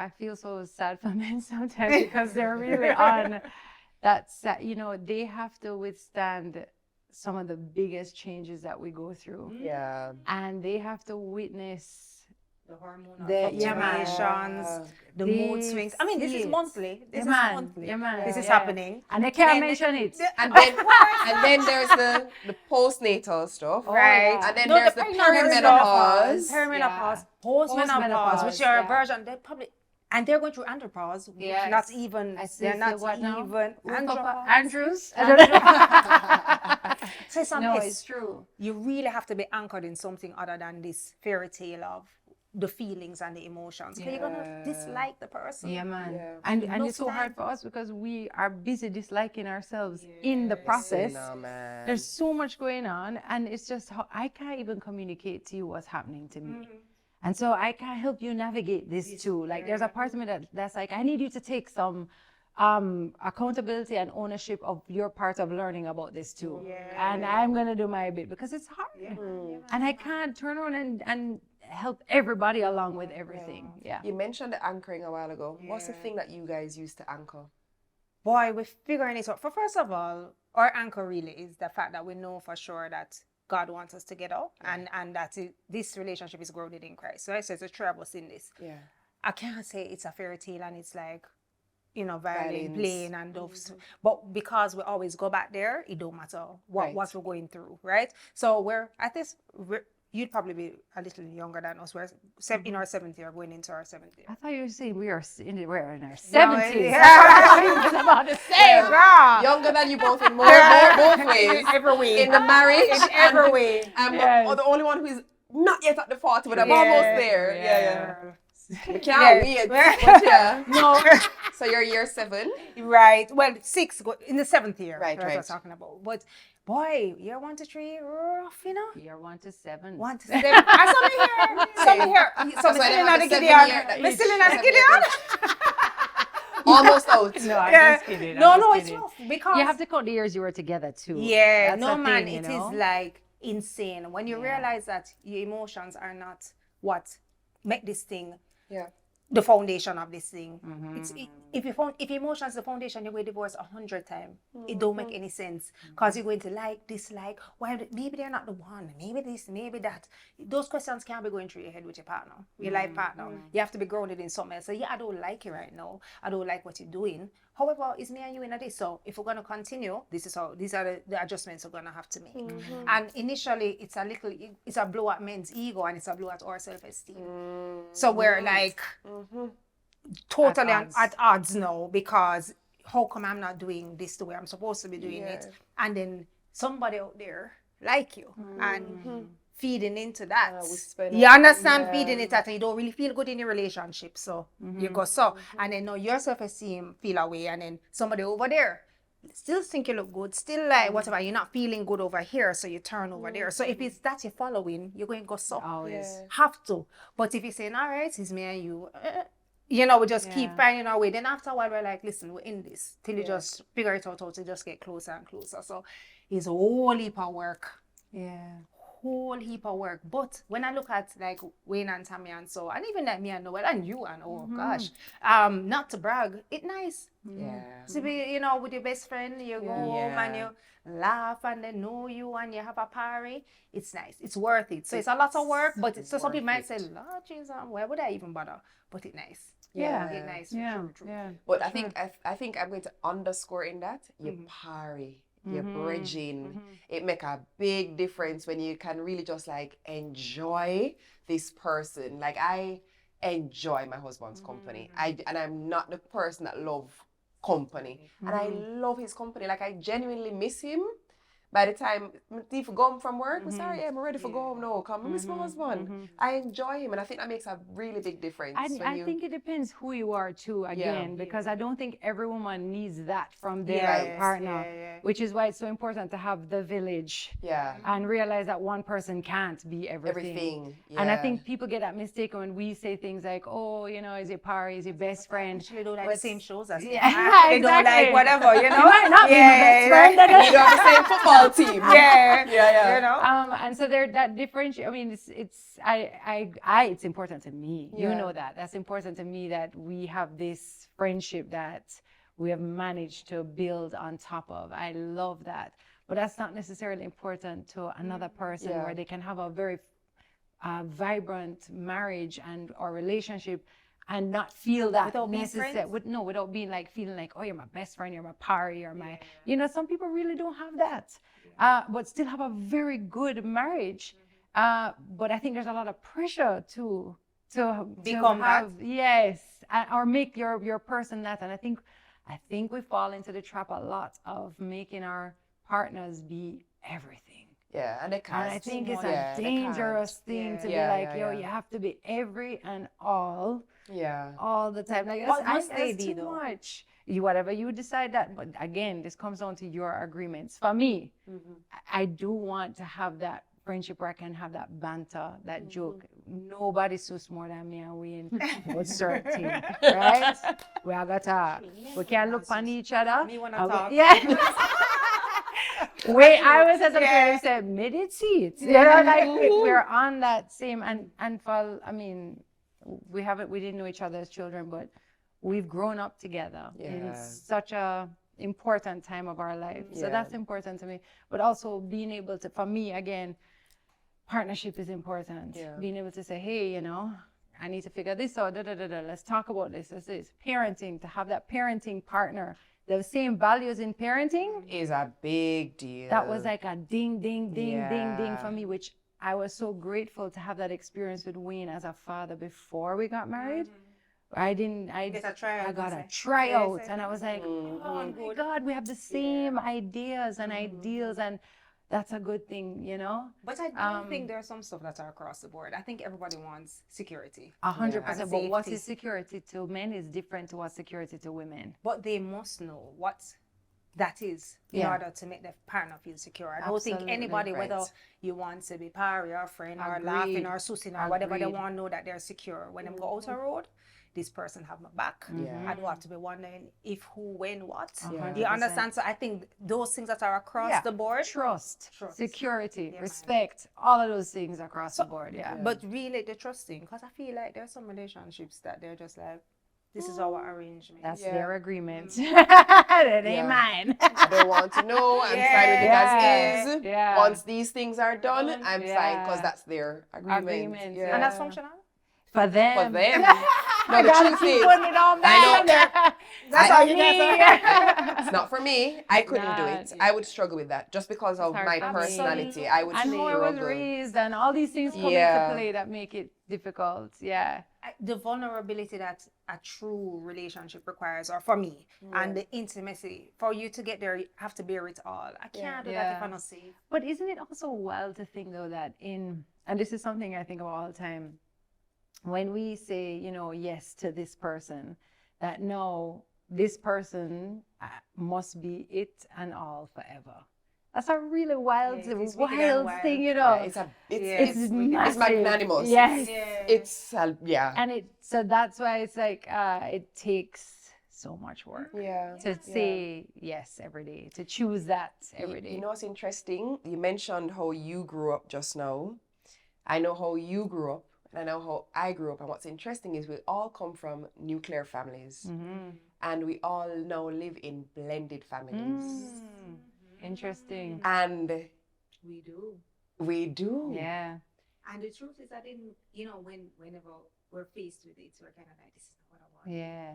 sad for men sometimes because they're really on that, you know, they have to withstand some of the biggest changes that we go through. Yeah. And they have to witness The hormonal The- yeah, man. fluctuations, the mood They swings. I mean, this see is it. monthly. This is man. monthly. Yeah, man. This is Yeah. happening. And they can't Then- mention it. And then there's the postnatal stuff. Right. yeah. And then No, there's the the pregnancy perimenopause. Perimenopause, postmenopause, Postmenopause, which are a yeah. version. They probably and they're going through andropause. which Yes. Not even. I see, They're say not what now? even andropause. Andrews? I don't know. Say something. No, it's true. You really have to be anchored in something other than this fairy tale of the feelings and the emotions. Because you're gonna dislike the person. Yeah, man. Yeah. And No it's so hard time. for us because we are busy disliking ourselves in the process. No, man. There's so much going on, and it's just how I can't even communicate to you what's happening to me. And so I can't help you navigate this too. Like there's a part of me that's like, I need you to take some accountability and ownership of your part of learning about this too. And I'm gonna do my bit because it's hard. And I can't turn around and help everybody along with everything. Yeah. You mentioned the anchoring a while ago. What's the thing that you guys use to anchor? Boy, we're figuring it out. For first of all, our anchor really is the fact that we know for sure that God wants us together and that this relationship is grounded in Christ. So I said, it's a three of us in this. Yeah. I can't say it's a fairy tale and it's like, you know, violin Violins. playing and those. But because we always go back there, it don't matter what we're going through, right? So we're at this. You'd probably be a little younger than us. We're in our 7th year, going into our 7th year. I thought you were saying we're in our 70s. Yeah. It's about the same. Girl. Younger than you both in both ways. Every way. In the marriage. In every way. I'm Yes. the only one who's not yet at the 40, but I'm almost there. Yeah. We can't wait. But yeah. No. So you're year 7. Right. Well, 6 in the 7th year. Right, That's what I right. was talking about. But boy, year 1 to 3, rough, you know. Year 1 to 7. 1 to 7. I saw me here. Saw me here. So I'm why they still have in the the 7 Gideon. year that I'm still in the 7 year. Gideon. Almost out. No, I'm Yeah. just kidding. No, I'm no, just it's kidding. rough because You have to count the years you were together too. yeah, That's no a man, thing, it you know? is like insane when you realize that your emotions are not what make this thing Yeah. the foundation of this thing. Mm-hmm. If emotions is the foundation, you're going to divorce 100 times. It don't make any sense because you're going to like, dislike. Why? Maybe they're not the one. Maybe this, maybe that. Those questions can't be going through your head with your partner, your life partner. You have to be grounded in something else. So yeah, I don't like you right now. I don't like what you're doing. However, it's me and you in this. So if we're going to continue, these are the adjustments we're going to have to make. And initially, it's a blow at men's ego and it's a blow at our self-esteem. So we're like totally at odds now because how come I'm not doing this the way I'm supposed to be doing it? And then somebody out there like you and feeding into that. You understand feeding into that and you don't really feel good in your relationship. So you go and then now your self-esteem feel away and then somebody over there still think you look good, still like whatever, you're not feeling good over here, so you turn over there. So if it's that you're following, you're going to go Always. have to. But if you're saying, all right, it's me and you know, we just keep finding our way. Then after a while, we're like, listen, we're in this till you just figure it out how to just get closer and closer. So it's a whole heap of work. Yeah. Whole heap of work. But when I look at like Wayne and Tami and so, and even like me and Noel and you and oh gosh, not to brag, it's nice. Yeah. To be, you know, with your best friend, you go home and you laugh and they know you and you have a party. It's nice. It's worth it. So it's a lot of work, but it's so some people might say, Lord Jesus, why would I even bother? But it's nice. Yeah. It's nice. Yeah. True. Yeah. But I think I'm going to underscore in that your party, your bridging. It make a big difference when you can really just like enjoy this person. Like I enjoy my husband's company. And I'm not the person that love company. And I love his company. Like I genuinely miss him. By the time I go home from work, I'm sorry, I'm ready for go home now. Come, miss my husband. I enjoy him, and I think that makes a really big difference. I think it depends who you are too, again, because I don't think every woman needs that from their partner, which is why it's so important to have the village and realize that one person can't be everything. And I think people get that mistake when we say things like, oh, you know, is your party, is your best friend. Actually, don't like the same shows as me. They don't like whatever, you know. You might not be my best friend. You don't have the same football team. You know. And so there that differentiate. I mean, it's important to me. You know that. That's important to me that we have this friendship that we have managed to build on top of. I love that. But that's not necessarily important to another person where they can have a very vibrant marriage and or relationship and not feel that necessary without being like feeling like, oh, you're my best friend, you're my party, you're my you know, some people really don't have that. But still have a very good marriage. But I think there's a lot of pressure to become have or make your person that. And I think we fall into the trap a lot of making our partners be everything. Yeah, and they can't. And I think it's a dangerous thing to be like, yo, you have to be every and all the time. Like, what must they that's be, too though? much. Whatever you decide that. But again, this comes down to your agreements. For me, I do want to have that friendship where I can have that banter, that joke. Nobody suits more than me and we in about certain, right? We are gonna we can look on each other. Me wanna talk. Wait, I was at the place said meditate. You know, like we're on that same and for I mean, we didn't know each other as children, but we've grown up together in such a important time of our life. So that's important to me. But also being able to, for me, again, partnership is important. Being able to say, hey, you know, I need to figure this out. Let's talk about this. This is parenting, to have that parenting partner. The same values in parenting is a big deal. That was like a ding, ding, ding, ding, ding for me, which I was so grateful to have that experience with Wayne as a father before we got married. I got a tryout and I was like, oh my God, we have the same ideas and ideals, and that's a good thing, you know? But I don't think there's some stuff that are across the board. I think everybody wants security. 100%. But what is security to men is different to what security to women. But they must know what that is in order to make the partner feel secure. I don't think anybody, whether you want to be pari or friend or laughing or sussing or whatever, they want to know that they're secure. When they go out the road, this person have my back. I don't have to be wondering if, who, when, what. You understand? So I think those things that are across the board. Trust. Security, respect, all of those things across the board, But really the trusting, because I feel like there's some relationships that they're just like, this is our arrangement. That's their agreement. That ain't mine. I don't want to know. I'm fine with it as is. Once these things are done, I'm fine because that's their agreement. And that's functional? For them. No, the truth is, I know. That's all you guys It's not for me. I couldn't do it. I would struggle with that just because of my personality. I would struggle. And how I was raised and all these things come into play that make it difficult. The vulnerability that a true relationship requires, or for me, and the intimacy, for you to get there, you have to bear it all. I can't do that if I'm not safe. But isn't it also wild to think, though, that and this is something I think about all the time, when we say, you know, yes to this person, that no, this person must be it and all forever. That's a really wild, Yeah, it is wicked and wild wild. thing, you know. Yeah, It's it's massive. magnanimous. Yes. It's yeah. And so that's why it's like it takes so much work Yeah. to say yes every day, to choose that every day. You know what's interesting? You mentioned how you grew up just now. I know how you grew up, and I know how I grew up. And what's interesting is we all come from nuclear families, and we all now live in blended families. Interesting. And We do. we do. Yeah. And the truth is that whenever we're faced with it, we're kind of like, this is not what I want. Yeah.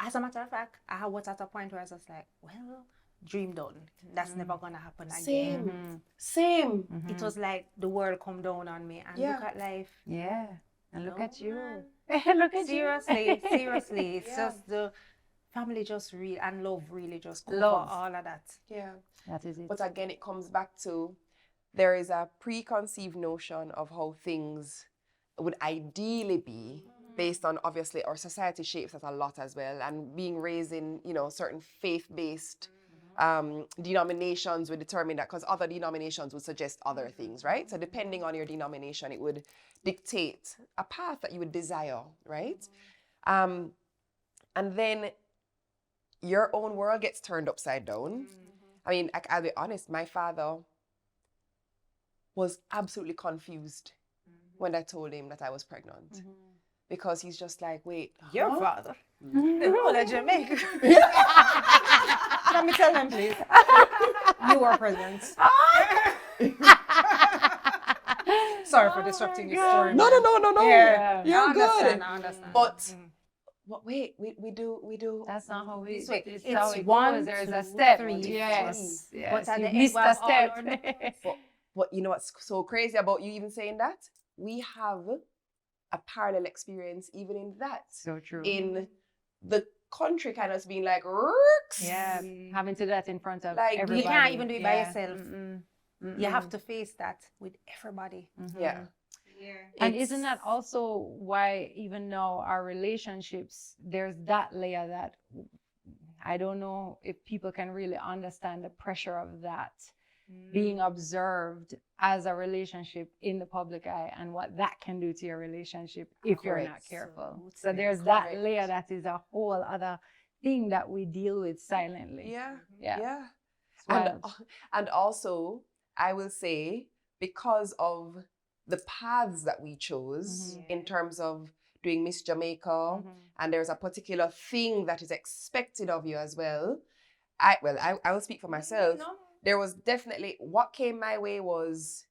As a matter of fact, I was at a point where I was just like, well, dream done. That's never gonna happen again. Same. It was like the world come down on me and look at life. Yeah. And look at you. man. Look at Seriously, seriously. It's just the family just real and love really just cover Love. all of that. Yeah. That is it. But again, it comes back to there is a preconceived notion of how things would ideally be based on, obviously, our society shapes us a lot as well, and being raised in, certain faith-based denominations would determine that, because other denominations would suggest other things, right? So depending on your denomination, it would dictate a path that you would desire, right? And then your own world gets turned upside down. I mean, I'll be honest, my father was absolutely confused when I told him that I was pregnant. Because he's just like, wait, Your huh? father. The whole of Jamaica. Let me tell them, please. You were present. Sorry for disrupting your story. No. Yeah. You're I understand, good. I understand. But wait, we do. That's not how we. This way, It's it's how it one, goes. There's a two, step. three, Yes. Yes. But at You the end, missed well, a all step. or nothing. But you know what's so crazy about you even saying that? We have a parallel experience even in that. So true. In the country kind of being like, "Rrrks." Yeah, having to do that in front of Like, you everybody. You can't even do it by Yeah. yourself. You have to face that with everybody. Yeah. Yeah. And It's- isn't that also why even now our relationships, there's that layer that I don't know if people can really understand the pressure of that being observed as a relationship in the public eye and what that can do to your relationship if you're not Correct. careful. So So there's that correct. layer that is a whole other thing that we deal with silently. Yeah. Yeah. It's And, wild. and also, I will say, because of the paths that we chose in terms of doing Miss Jamaica, and there's a particular thing that is expected of you as well. I will speak for myself. There was definitely, what came my way was,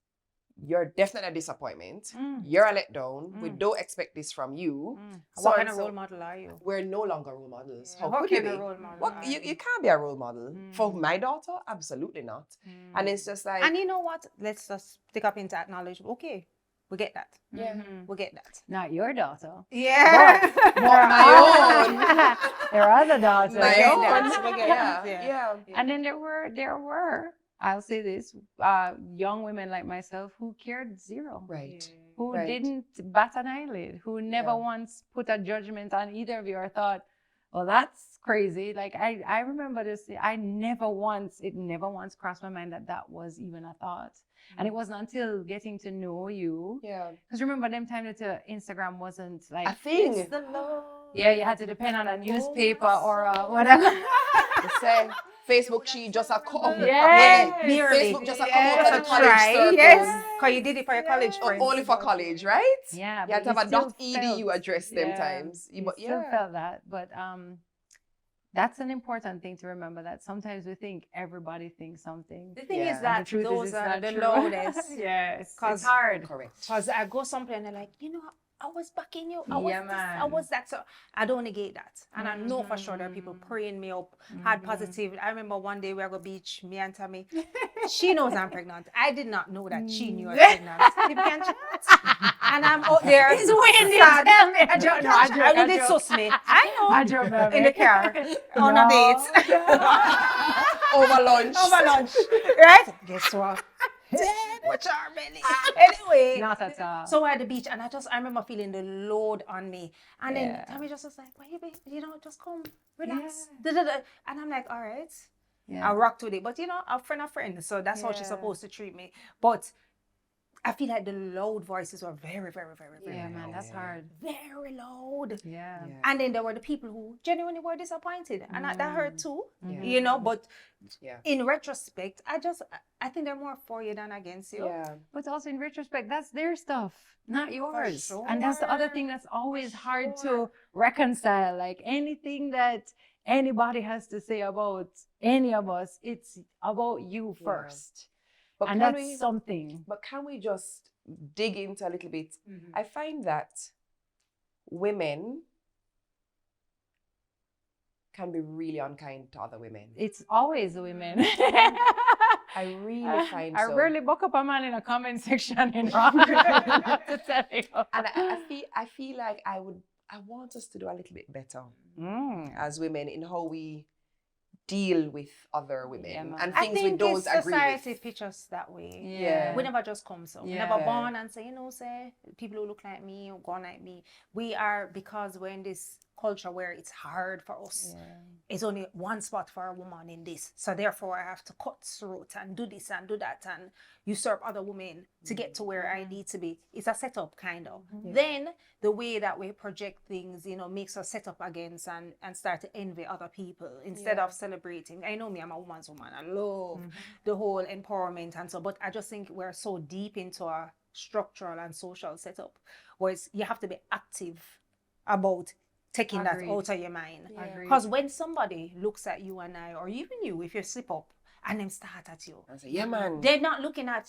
you're definitely a disappointment. You're a letdown. We don't expect this from you. So What kind and of so, role model are you? we're no longer role models. How What could you kind be? of role model What, are you can't be a role model. For my daughter, absolutely not. And it's just like, And you know what? Let's just take up into acknowledge. Okay, we get that. We get that. Not your daughter. Yeah. my own. There are other daughters. My get own. that. We get Yeah, that. yeah. And then there were, I'll say this, young women like myself who cared zero. Right. Who Right. didn't bat an eyelid, who never once put a judgment on either of you or thought, well, that's crazy. Like, I remember this, it never once crossed my mind that was even a thought. And it wasn't until getting to know you. Yeah. Because remember, them time that Instagram wasn't like A thing. It's the Lord. yeah, you had to depend on a newspaper or whatever. They say Facebook, she just a come. Yes. Nearly. Facebook just a come out of the college Try. circles. Yes. Because you did it for your college friends. Only for college, right? Yeah, You had to but have a still .edu felt- address them yeah, times. You But still yeah. felt that, but that's an important thing to remember, that sometimes we think everybody thinks something. The thing Yeah. is And that the truth those is it's are not the true. loudest. Yes, 'Cause- it's hard. Correct. Because I go somewhere and they're like, I was backing you. I was Yeah, this, I man. was that. So I don't negate that. And I know for sure there are people praying me up, had positive. I remember one day we were going to beach, me and Tami. She knows I'm pregnant. I did not know that she knew I was pregnant. People can chat. And I'm out there. It's Wendy, sad. tell me. I don't know. I know they sus me. I know. I joke, baby. In the car. On a date. Over lunch. Over lunch. Right? Guess what? Watch our belly. Anyway. Not at all. So we're at the beach, and I remember feeling the load on me. And then Yeah. Tami just was like, well, just come, relax. Da-da-da. And I'm like, all right. I rocked with it. But, a friend, so that's how she's supposed to treat me. But I feel like the loud voices were very, very, very, very Yeah, man, that's hard. very loud. Yeah. And then there were the people who genuinely were disappointed. And that hurt too, but in retrospect, I think they're more for you than against you. Yeah. But also in retrospect, that's their stuff, not yours. sure. And that's the other thing that's always hard to reconcile. Like anything that anybody has to say about any of us, it's about you first. But And that's something. But can we just dig into a little bit? I find that women can be really unkind to other women. It's always the women. I really find I so. rarely book up a man in a comment section in wrong to tell you. And I feel like I want us to do a little bit better as women in how we deal with other women and things we don't agree with. Society pictures that way. Yeah. We never just come so. We never born and say, say, people who look like me or gone like me. We are, because we're in this culture where it's hard for us. It's only one spot for a woman in this. So therefore I have to cut throat and do this and do that and usurp other women to get to where I need to be. It's a setup kind of. Then the way that we project things, makes us set up against and start to envy other people instead of celebrating. I know me, I'm a woman's woman. I love the whole empowerment and so, but I just think we're so deep into a structural and social setup, whereas you have to be active about taking that out of your mind. Because when somebody looks at you and I, or even you, if you slip up and them start at you, and say, yeah, man. They're not looking at,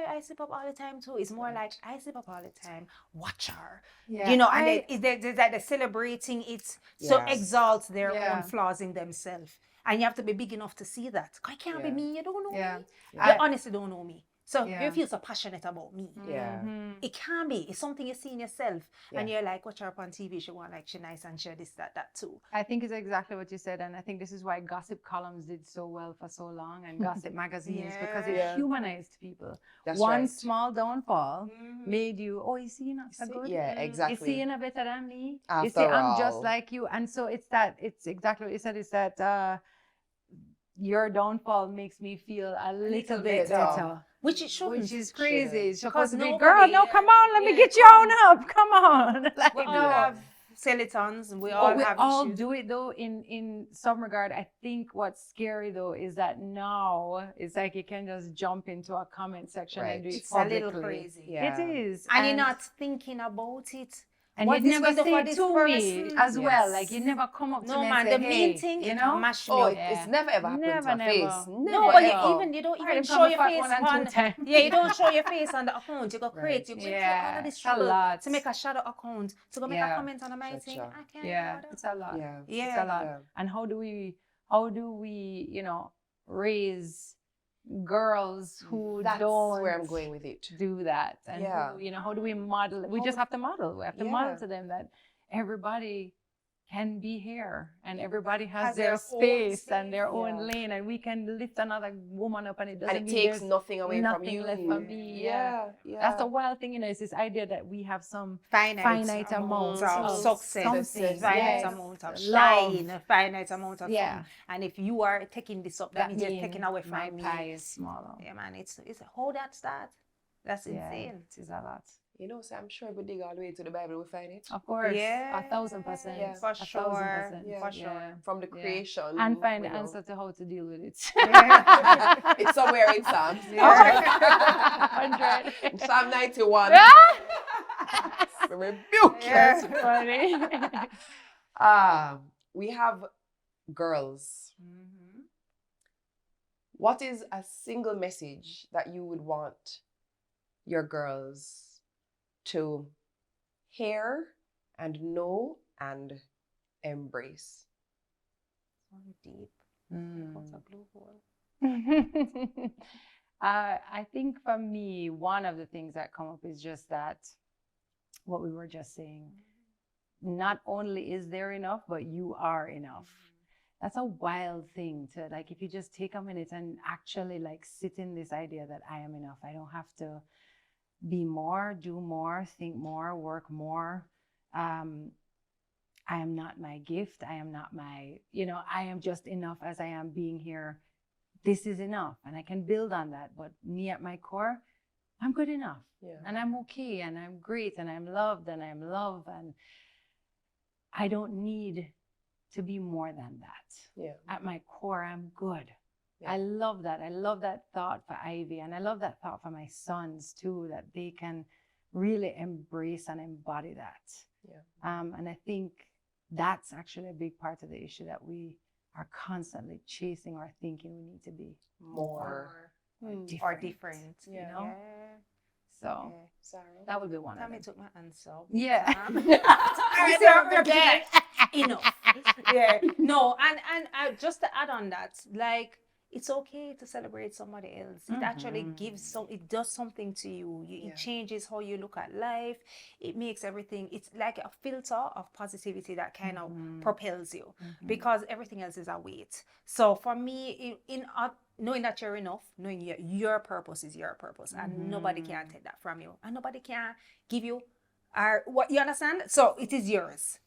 I slip up all the time too. It's more like, I slip up all the time. Watch her. And they're like they're celebrating it, so exalt their own flaws in themselves. And you have to be big enough to see that. It can't be me. You don't know me. You honestly don't know me. So you feel so passionate about me. It can be. It's something you see in yourself. And you're like, watch her up on TV. She want she nice and share this, that too. I think it's exactly what you said. And I think this is why gossip columns did so well for so long and gossip magazines, because it humanized people. That's One right. small downfall made you, you see, you're not so good. Yeah, exactly. You see, you're not better than me. After you see, I'm just all. like you. And so it's exactly what you said, is that your downfall makes me feel a little bit better. Which it shouldn't. Which is crazy. It's Because supposed to be, nobody- girl, no, come on, let me get you on up. Come on. Like, We all have skeletons. We all have issues. do it though in some regard. I think what's scary though is that now it's like you can just jump into a comment section and do it It's a little publicly. crazy. Yeah. It is. And you're not thinking about it. And what you'd is never going say for it this to me person? as well. Like you never come up to No me man, and say, the hey, main thing, you know? mash me Oh, up. it's never ever happened Never, to my face. never. No, Never but ever. you don't Alright, even them show come your back face one and on. two times. Yeah, you don't show your face on the account. You go create. You go through all of this a trouble lot. to make a shadow account to go make a comment on my thing. Sure. I can't. Yeah, bother. it's a lot. Yeah. It's a lot. Yeah. And how do we, raise girls who That's don't where I'm going with it. do that? And Yeah. who, how do we model? We just have to model. We have to model to them that everybody can be here and everybody has their space and their own lane, and we can lift another woman up, and it doesn't And it mean takes there's nothing away from nothing you. left for me. Yeah. That's the wild thing, is this idea that we have some Finite amount of of success, something. finite Yes. amount of Love. shine, finite amount of Yeah. fun. And if you are taking this up, that means you're taking away from my me. pie is smaller. Yeah, man, it's how that start. That's insane. It is a lot. So I'm sure if we dig all the way to the Bible, we find it. Of course, Yeah. 1,000%. Yeah. For 1,000%. sure. For sure. Yeah. From the creation. And find we the know. answer to how to deal with it. It's somewhere in Psalms. 100. In Psalm 91. We rebuke That's you. funny. We have girls. What is a single message that you would want your girls to hear and know and embrace? Deep. Mm. What's a blue hole? I think for me, one of the things that come up is just that what we were just saying. Not only is there enough, but you are enough. That's a wild thing to, like, if you just take a minute and actually like sit in this idea that I am enough. I don't have to be more, do more, think more, work more. I am not my gift. I am not my, I am just enough as I am being here this is enough and I can build on that. But me at my core, I'm good enough. Yeah. And I'm okay and I'm great and I'm loved and I'm loved and I don't need to be more than that. Yeah. At my core, I'm good. Yeah. I love that. I love that thought for Ivy and I love that thought for my sons too, that they can really embrace and embody that. Yeah. And I think that's actually a big part of the issue, that we are constantly chasing or thinking we need to be More. Or different. you know? Yeah. So Sorry. that would be one of Tami them. took my answer. Yeah. Enough. Yeah. No, and just to add on that, like, it's okay to celebrate somebody else. It actually it does something to you. It changes how you look at life. It makes everything, it's like a filter of positivity that kind of propels you, because everything else is a weight. So for me, in knowing that you're enough, knowing your purpose is your purpose, and nobody can take that from you, and nobody can give you what you understand. So it is yours.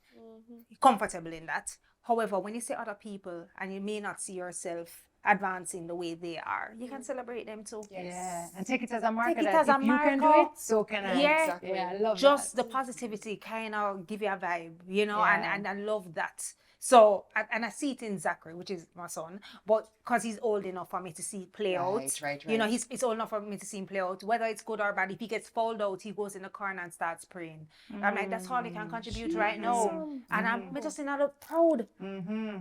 Comfortable in that. However, when you see other people and you may not see yourself advancing the way they are, you can celebrate them too. Yeah, and take it as a marker. Take it that as a if you can do marker. it, so can I. Yeah, Exactly. Yeah, I love just that. the positivity kind of give you a vibe, you know, Yeah. and I love that. So, and I see it in Zachary, which is my son, but because he's old enough for me to see it play out. Right. You know, he's old enough for me to see him play out, whether it's good or bad. If he gets fouled out, he goes in the corner and starts praying. I'm like, that's all he can contribute right now. And I'm just in a little proud,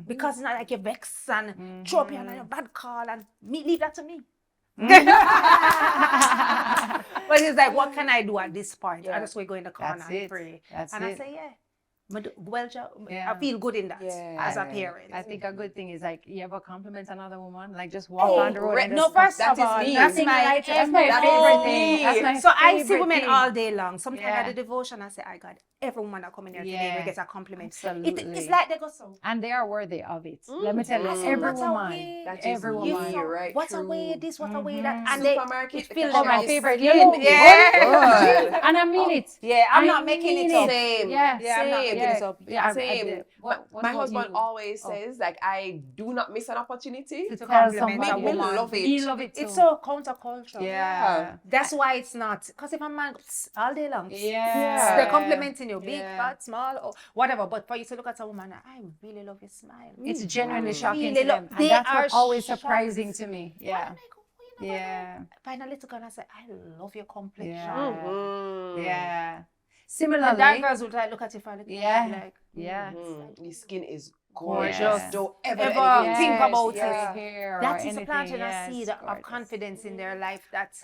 because it's not like you vex and throw up on a bad call and leave that to me. But it's like, what can I do at this point? I just will go in the corner That's and it. pray. That's and it. I say, well, Yeah. I feel good in that as a Yeah. parent. I think a good thing is, like, you ever compliment another woman, like just walk on the road and No, just, first that of is all, me. that's Sing my, like that's my favorite thing. That's my so I see favorite women thing. all day long. Sometimes Yeah. at the devotion, I say, I got every woman that come in here today Yeah. will get a compliment. Absolutely. It's like they go so. And they are worthy of it. Let me tell you, I say, every what a woman, way. That is every me, woman. right? What a True. way this, what a way that. And they Supermarket. it feels Oh, my like favorite. skin You know, Yeah. Good. and I mean it. Yeah, I'm I not making it mean up. Same. Yeah, Yeah, I'm not Same. making it up. Yeah, Same. what My about husband you? always says, like, I do not miss an opportunity. To Tell compliment a somebody. We woman. love it. We love it too. It's so counterculture. Yeah. That's why it's not. Because if a man goes all day long, Yeah. they're complimenting you, big, Yeah. fat, small, or whatever. But for you to look at a woman, I really love your smile. It's genuinely I shocking really to them. love- And they that's are what's always shocked. surprising to me. Yeah. I'm like, oh, you know what? Yeah. Find a little girl and say, I love your complexion. Yeah. Mm. Yeah. And Similarly. that girls will like, look at you for a little Yeah. like, Yeah. Your skin is Gorgeous. gorgeous. Don't ever, Ever anything think to about your it. Hair or that is anything. planting Yes, a seed of gorgeous. confidence in their life. That's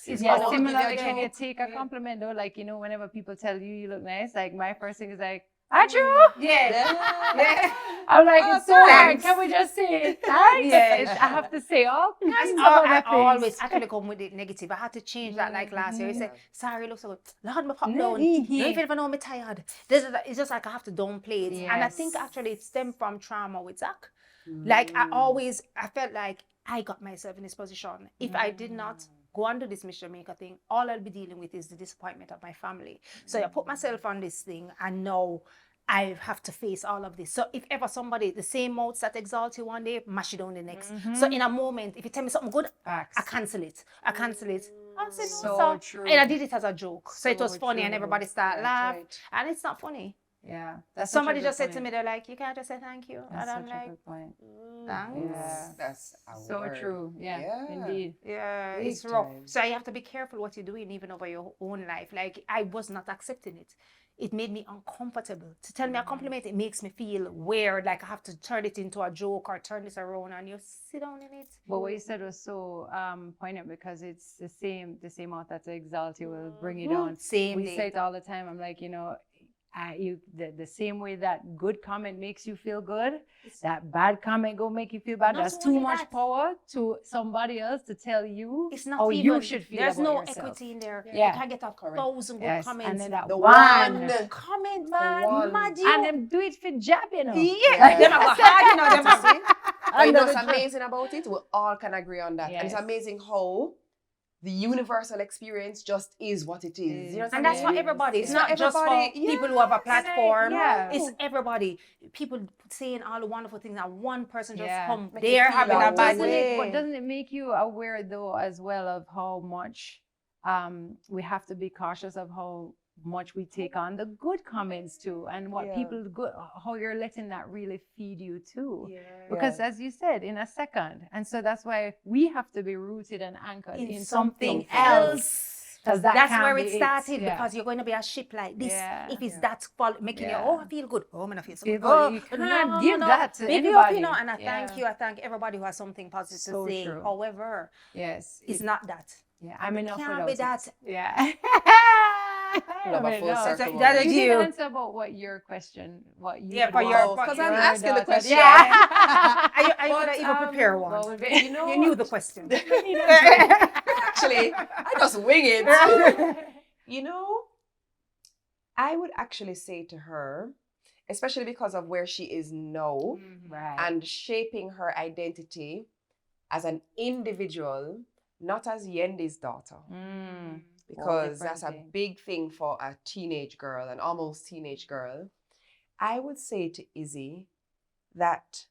is Yeah, all. similarly, give you a can you joke. take a compliment though? Like, you know, whenever people tell you you look nice, like my first thing is like, Achoo! Yeah. I'm like, Oh, it's so hard. thanks. Can we just say thanks? Yes. I have to say all kinds of I other things. always actually come with it negative. I had to change that like last year. You say, sorry, look so good. Lord, me pop down. You don't even know me tired. It's just like I have to downplay it. And I think actually it stemmed from trauma with Zach. Like I felt like I got myself in this position. If I did not go and do this Miss Jamaica thing, all I'll be dealing with is the disappointment of my family. So I put myself on this thing and now I have to face all of this. So if ever somebody, the same mouths that exalt you one day, mash it down the next. So in a moment, if you tell me something good, Facts. I cancel it. I say no, So sir. true. And I did it as a joke. So it was So funny and true. everybody started laugh. right. And it's not funny. Yeah. That's Somebody such a just good said to point. me, they're like, you can't just say thank you. That's and I'm such a like, good point. thanks. Yeah. That's a So word. true. Yeah, indeed. Yeah, Big it's rough. time. So you have to be careful what you're doing, even over your own life. Like, I was not accepting it. It made me uncomfortable. To tell me a compliment, it makes me feel weird. Like I have to turn it into a joke or turn this around, and you sit down in it. But what you said was so poignant, because it's the same mouth that exalt you will bring you down. Same We day. say it all the time. I'm like, you know, the same way that good comment makes you feel good, that bad comment go make you feel bad. Not That's too only much that. power to somebody else to tell you It's not how even, you should feel. there's about no yourself. equity in there. Yeah. You can get 1,000 good Yes, comments. and then that The one. one. Comment, man. one. Mad you. And them do it for jab, you know. Yeah, them are hard, you know, them are But you know under what's the amazing about it? We all can agree on that. Yes. And it's amazing how the universal experience just is what it is. You know what And that's for everybody. It's not just for people who have a platform. It's everybody. People saying all the wonderful things, and one person just come. They're having a bad day. But doesn't it make you aware, though, as well, of how much we have to be cautious of how much we take on the good comments too, and what people good, how you're letting that really feed you too, because as you said, in a second. And so that's why we have to be rooted and anchored in something else, because that's where it started. Because you're going to be a ship like this. If it's that making you, I feel good, I'm gonna feel so good. You can't give that to big anybody. Up, and I thank everybody who has something positive to say. True. However, it's not that. I'm enough can't without be that. Love a full circle. That is you. Didn't answer about what your question, what you because I'm asking the question. I couldn't even prepare one. Well, you knew the question. Actually, I just wing it. I would actually say to her, especially because of where she is now, and shaping her identity as an individual, not as Yendi's daughter. Because that's a big thing for a teenage girl, an almost teenage girl. I would say to Izzy that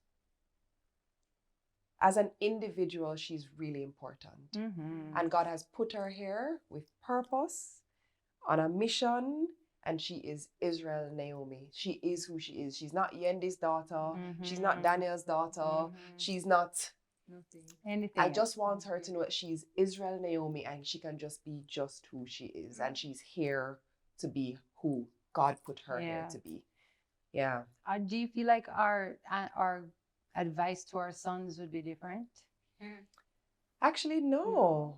as an individual, she's really important. And God has put her here with purpose, on a mission, and she is Israel Naomi. She is who she is. She's not Yendi's daughter. She's not Daniel's daughter. She's not... anything. I just want her to know that she's Israel Naomi, and she can just be just who she is, and she's here to be who God put her here to be. Do you feel like our advice to our sons would be different? Actually, no.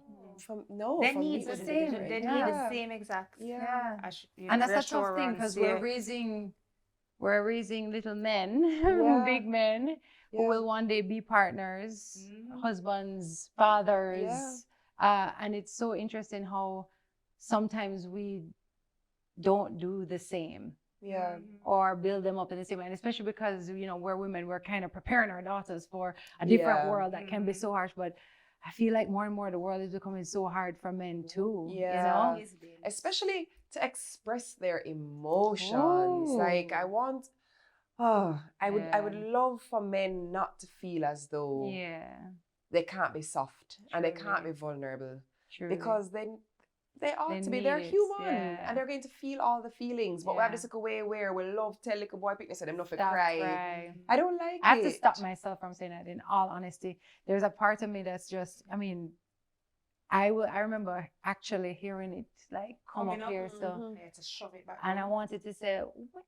They need the same. They need the same exact. And that's a tough thing, because we're raising little men, big men, who will one day be partners, husbands, fathers. And it's so interesting how sometimes we don't do the same. Or build them up in the same way. And especially because, we're women, we're kind of preparing our daughters for a different world that can be so harsh. But I feel like more and more the world is becoming so hard for men too. Especially to express their emotions. Like I would love for men not to feel as though they can't be soft and they can't be vulnerable. Because then they ought to be. They're human and they're going to feel all the feelings. But we have this way where we love tell little boy picnic so them not to cry. I don't like it. I have to stop myself from saying that, in all honesty. There's a part of me that's just, I remember actually hearing it like come up here. So to shove it back. And I wanted to say, what?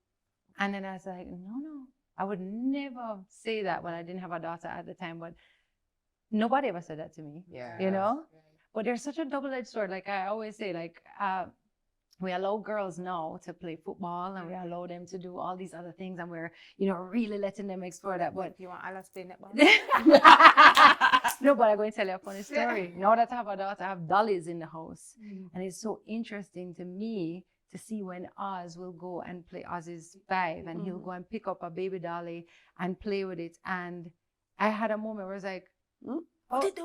And then I was like, no, I would never say that when I didn't have a daughter at the time. But nobody ever said that to me. But there's such a double-edged sword. Like I always say, we allow girls now to play football, and we allow them to do all these other things, and we're, really letting them explore that. But you want Alice playing netball? No, but I'm going to tell you a funny story. Now that I have a daughter, I have dollies in the house, and it's so interesting to me to see when Oz will go and play. Oz is 5, and he'll go and pick up a baby dolly and play with it. And I had a moment where I was like,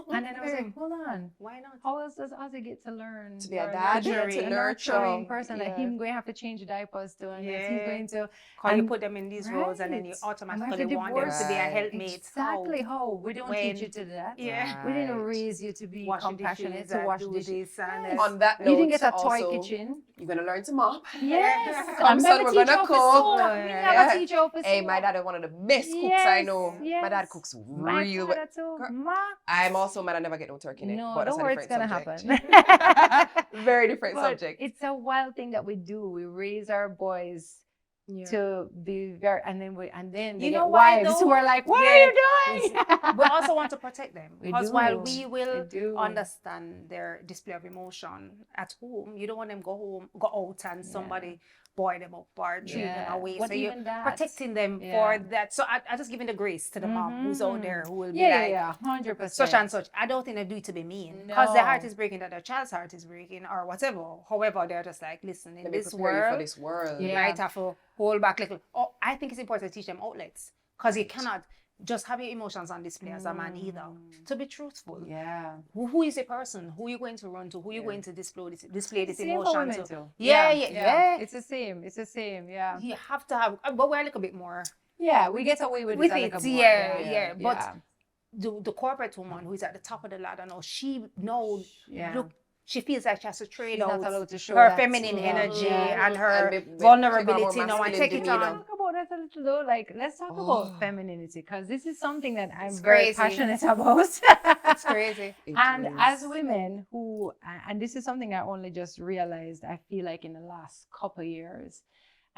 and then I was like, hold on. Why not? How else does Ozzy get to learn? To be a dad, to nurturing person that him going to have to change the diapers to, and he's going to... Because you put them in these roles, and then you automatically want them to be a helpmate. Exactly how. We don't teach you to do that. We didn't raise you to be compassionate, to wash dishes. On that note, you didn't get a toy kitchen. You're going to learn to mop. Yes. Come son, we're going to cook. Hey, my dad is one of the best cooks I know. My dad cooks real well. I'm also mad I never get no turkey neck. No, but don't worry, it's gonna happen. Very different but subject. It's a wild thing that we do. We raise our boys to be very, and then they get wives who are like, what are you doing? We also want to protect them, because while we will do understand their display of emotion at home, you don't want them go out and somebody boy them up or treat them away. But so you're protecting them for that. So I just giving the grace to the mom who's out there who will be 100%. Such and such. I don't think they do it to be mean, because their heart is breaking, that their child's heart is breaking, or whatever. However, they're just like, listen, in this world, for this world, you might have to hold back little. I think it's important to teach them outlets, because you cannot just have your emotions on display as a man either. To be truthful. Yeah. Who is a person? Who you going to run to? Who you going to display this Same for emotion women to? too. Yeah. It's the same. It's the same. Yeah. You have to have, but we're a little bit more Yeah, we get away with it. a it. little more. Yeah. But Yeah. the corporate woman who is at the top of the ladder now, she knows, Yeah. look, she feels like she has to trade She's not out allowed to show her that. feminine Yeah. energy Yeah. and her And be- vulnerability take on more now and take it masculine on. demeanor. Talk about that a little though. Like, let's talk Oh. about femininity, because this is something that I'm It's very crazy. passionate about. It's crazy. It And is. as women who, and this is something I only just realized, I feel like in the last couple of years,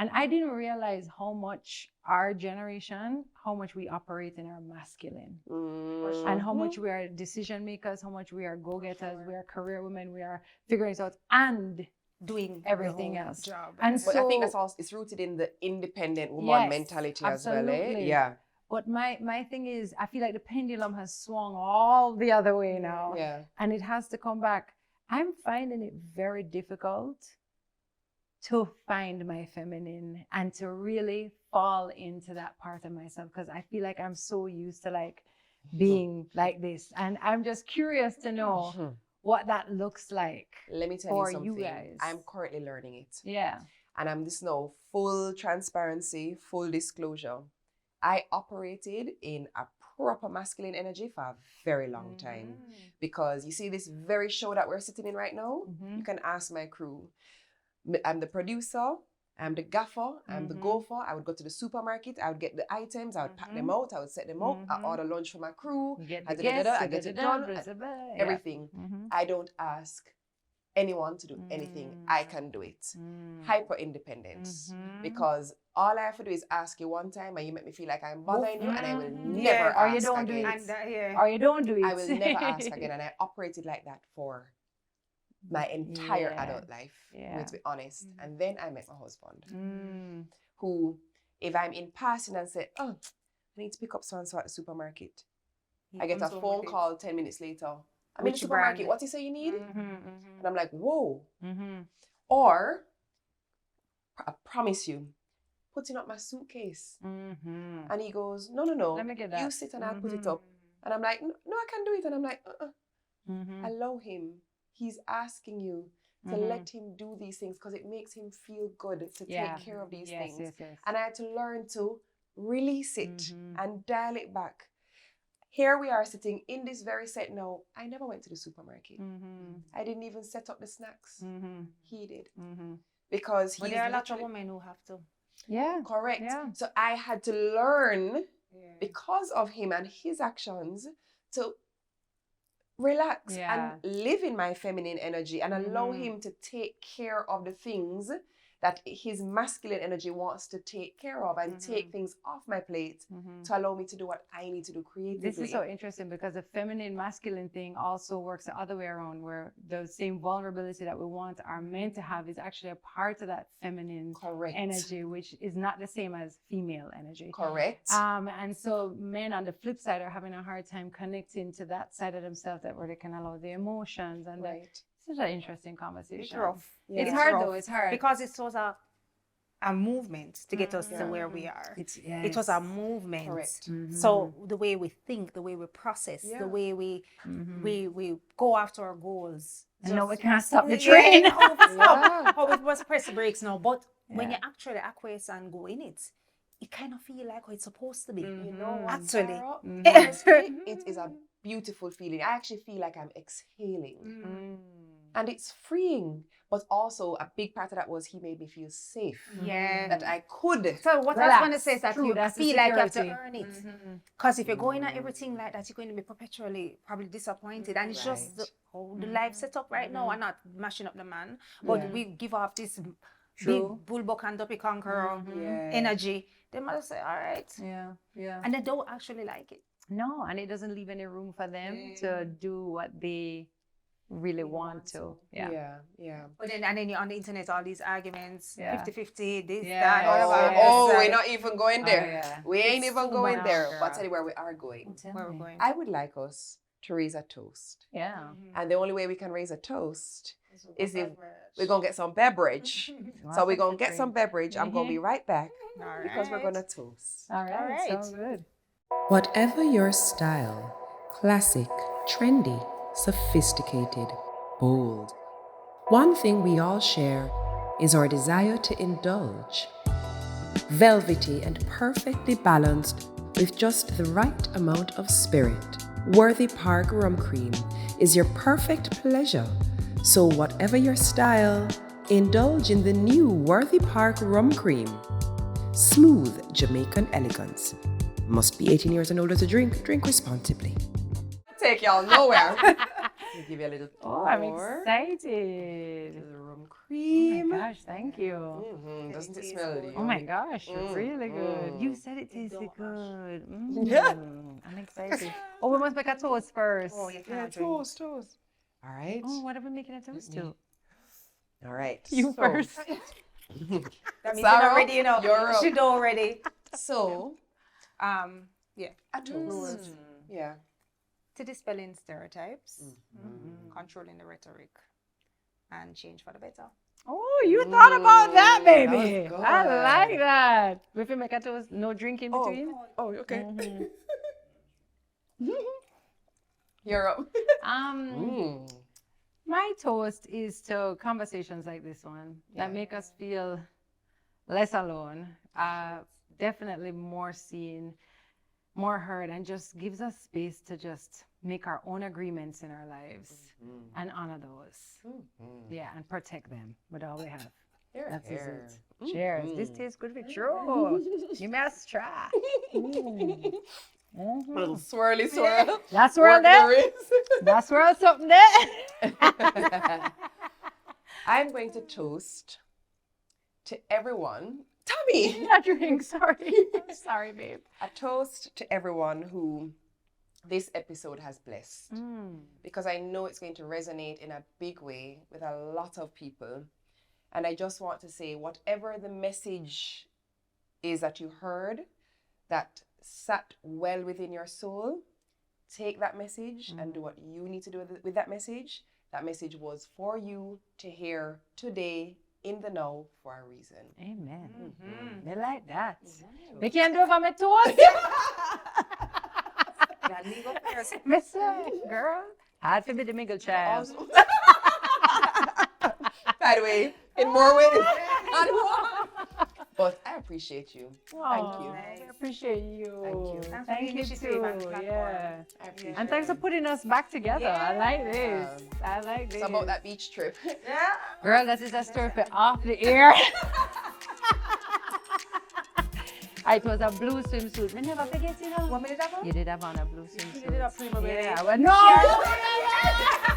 and I didn't realize how much our generation, how much we operate in our masculine, and how much we are decision makers, how much we are go-getters, we are career women, we are figuring it out, and Doing everything the whole else. job. And But I think so- that's also, it's rooted in the independent woman Yes, mentality as well. absolutely. Yeah. But my thing is, I feel like the pendulum has swung all the other way now. Yeah. And it has to come back. I'm finding it very difficult to find my feminine and to really fall into that part of myself, because I feel like I'm so used to like being like this. And I'm just curious to know what that looks like. Let me tell For you you something. guys. I'm currently learning it. Yeah. And I'm this now, full transparency, full disclosure. I operated in a proper masculine energy for a very long time. Because you see this very show that we're sitting in right now? You can ask my crew. I'm the producer, I'm the gaffer, I'm the gopher. I would go to the supermarket, I would get the items, I would pack them out, I would set them up, I order lunch for my crew, You get I the da-da-da-da, guests, I get it done, everything. Mhm. I don't ask anyone to do anything. I can do it. Hyper independence. Because all I have to do is ask you one time and you make me feel like I'm bothering you, and I will never Or you ask don't do again. it. Or you don't do it. I will never ask again. And I operated like that for my entire Yeah. adult life, Yeah. to be honest. And then I met my husband, who, if I'm in passing and say, oh, I need to pick up so-and-so at the supermarket, I get a phone call 10 minutes later. I'm in the Which supermarket. brand? What you say you need? And I'm like, whoa. Mm-hmm. Or, I promise you, putting up my suitcase. Mm-hmm. And he goes, no. Let me get You that. sit and I'll put it up. And I'm like, no, I can do it. And I'm like, Mm-hmm. allow him. He's asking you to let him do these things because it makes him feel good to take care of these things. Yes. And I had to learn to release it and dial it back. Here we are sitting in this very set now. I never went to the supermarket. I didn't even set up the snacks. He did. Because But he's there are a lot of literally- women who have to. Yeah. Correct. Yeah. So I had to learn, because of him and his actions, to relax Yeah. and live in my feminine energy and allow him to take care of the things that his masculine energy wants to take care of, and take things off my plate to allow me to do what I need to do creatively. This is so interesting, because the feminine masculine thing also works the other way around, where the same vulnerability that we want our men to have is actually a part of that feminine Correct. energy, which is not the same as female energy. Correct. And so men on the flip side are having a hard time connecting to that side of themselves, that where they can allow the emotions and Right. it's such an interesting conversation. It's rough. Yeah. It's hard rough. though. It's hard Because it was a movement to get us to where we are. It was a movement. Correct. So the way we think, the way we process, Yeah. the way we go after our goals. And no, we can't stop the Yeah, train. how we stop. Yeah. How we must press the brakes now. But when Yeah. you actually acquiesce and go in it, it kind of feel like how it's supposed to be. You know what, Actually. Sarah? Mhm. Honestly, it is a beautiful feeling. I actually feel like I'm exhaling. And it's freeing. But also a big part of that was he made me feel safe. Yeah. That I could. So what I was Relax. going to say is that True, you that's the feel like you have to security. earn it. Because if you're going at everything like that, you're going to be perpetually probably disappointed. And it's just how the life set up right now, and not mashing up the man. But Yeah. we give off this True. big bullbuck and duppy conqueror Yeah. energy. They must say, all right. Yeah. And they don't actually like it. No, and it doesn't leave any room for them to do what they really want to. Yeah. But then you're on the internet, all these arguments, Yeah. 50-50, this, Yeah. that, Oh, whatever. yeah. Oh, It's we're like, not even going there. yeah. We ain't It's even too going much, there. girl. But I'll tell you where we are going. where we're going. I would like us to raise a toast. Yeah. And the only way we can raise a toast is if we're going to get some beverage. So we're going to get some beverage. I'm going to be right back because we're going to toast. All right. All right. Sounds good. Whatever your style, classic, trendy, sophisticated, bold, one thing we all share is our desire to indulge. Velvety and perfectly balanced with just the right amount of spirit, Worthy Park Rum Cream is your perfect pleasure. So whatever your style, indulge in the new Worthy Park Rum Cream. Smooth Jamaican elegance. Must be 18 years and older to drink. Drink responsibly. Take y'all nowhere. I'll give you a little Oh, I'm pour. excited. The rum Oh cream. my gosh, thank you. Doesn't it smell good? Oh my gosh, it's really good. You said it tasted good. Yeah. I'm excited. Oh, we must make a toast first. Oh, you Yeah, can't drink. toast. All right. Oh, what are we making a toast to? All right. You so, first. That means Sarah, you're not ready, you know. you're up. She don't ready. So, Yeah. a toast. Yeah. To dispelling stereotypes, controlling the rhetoric, and change for the better. Oh, you thought about that, that baby. was I good. like that. If we make a toast, no drink in between. Oh, okay. You're up. My toast is to conversations like this one that make us feel less alone, definitely more seen, more heard, and just gives us space to just make our own agreements in our lives and honor those. Yeah, and protect them with all we have. That's it. Cheers. This tastes good for true. You must try. A little swirly swirl. That's where Work the there. wrist. That's where something there. I'm going to toast to everyone. Tami! Not drink, sorry. Sorry, babe. A toast to everyone who this episode has blessed. Because I know it's going to resonate in a big way with a lot of people. And I just want to say, whatever the message is that you heard that sat well within your soul, take that message and do what you need to do with that message. That message was for you to hear today in the now for a reason. Amen. Me like that. Me can't do it for my toast. Me say, girl, hard for me to mingle, child. By the way, in more ways than one. But I appreciate you. Thank you. I appreciate you. Thank you. Thank you too. Yeah. I appreciate And thanks for putting us back together. I like this. I like this. It's about that beach trip. Girl, that is a story for off the air. It was a blue swimsuit. We never forget, you know. What minute ago? You did have on a blue swimsuit. You did a prima, baby. Yeah, well, no!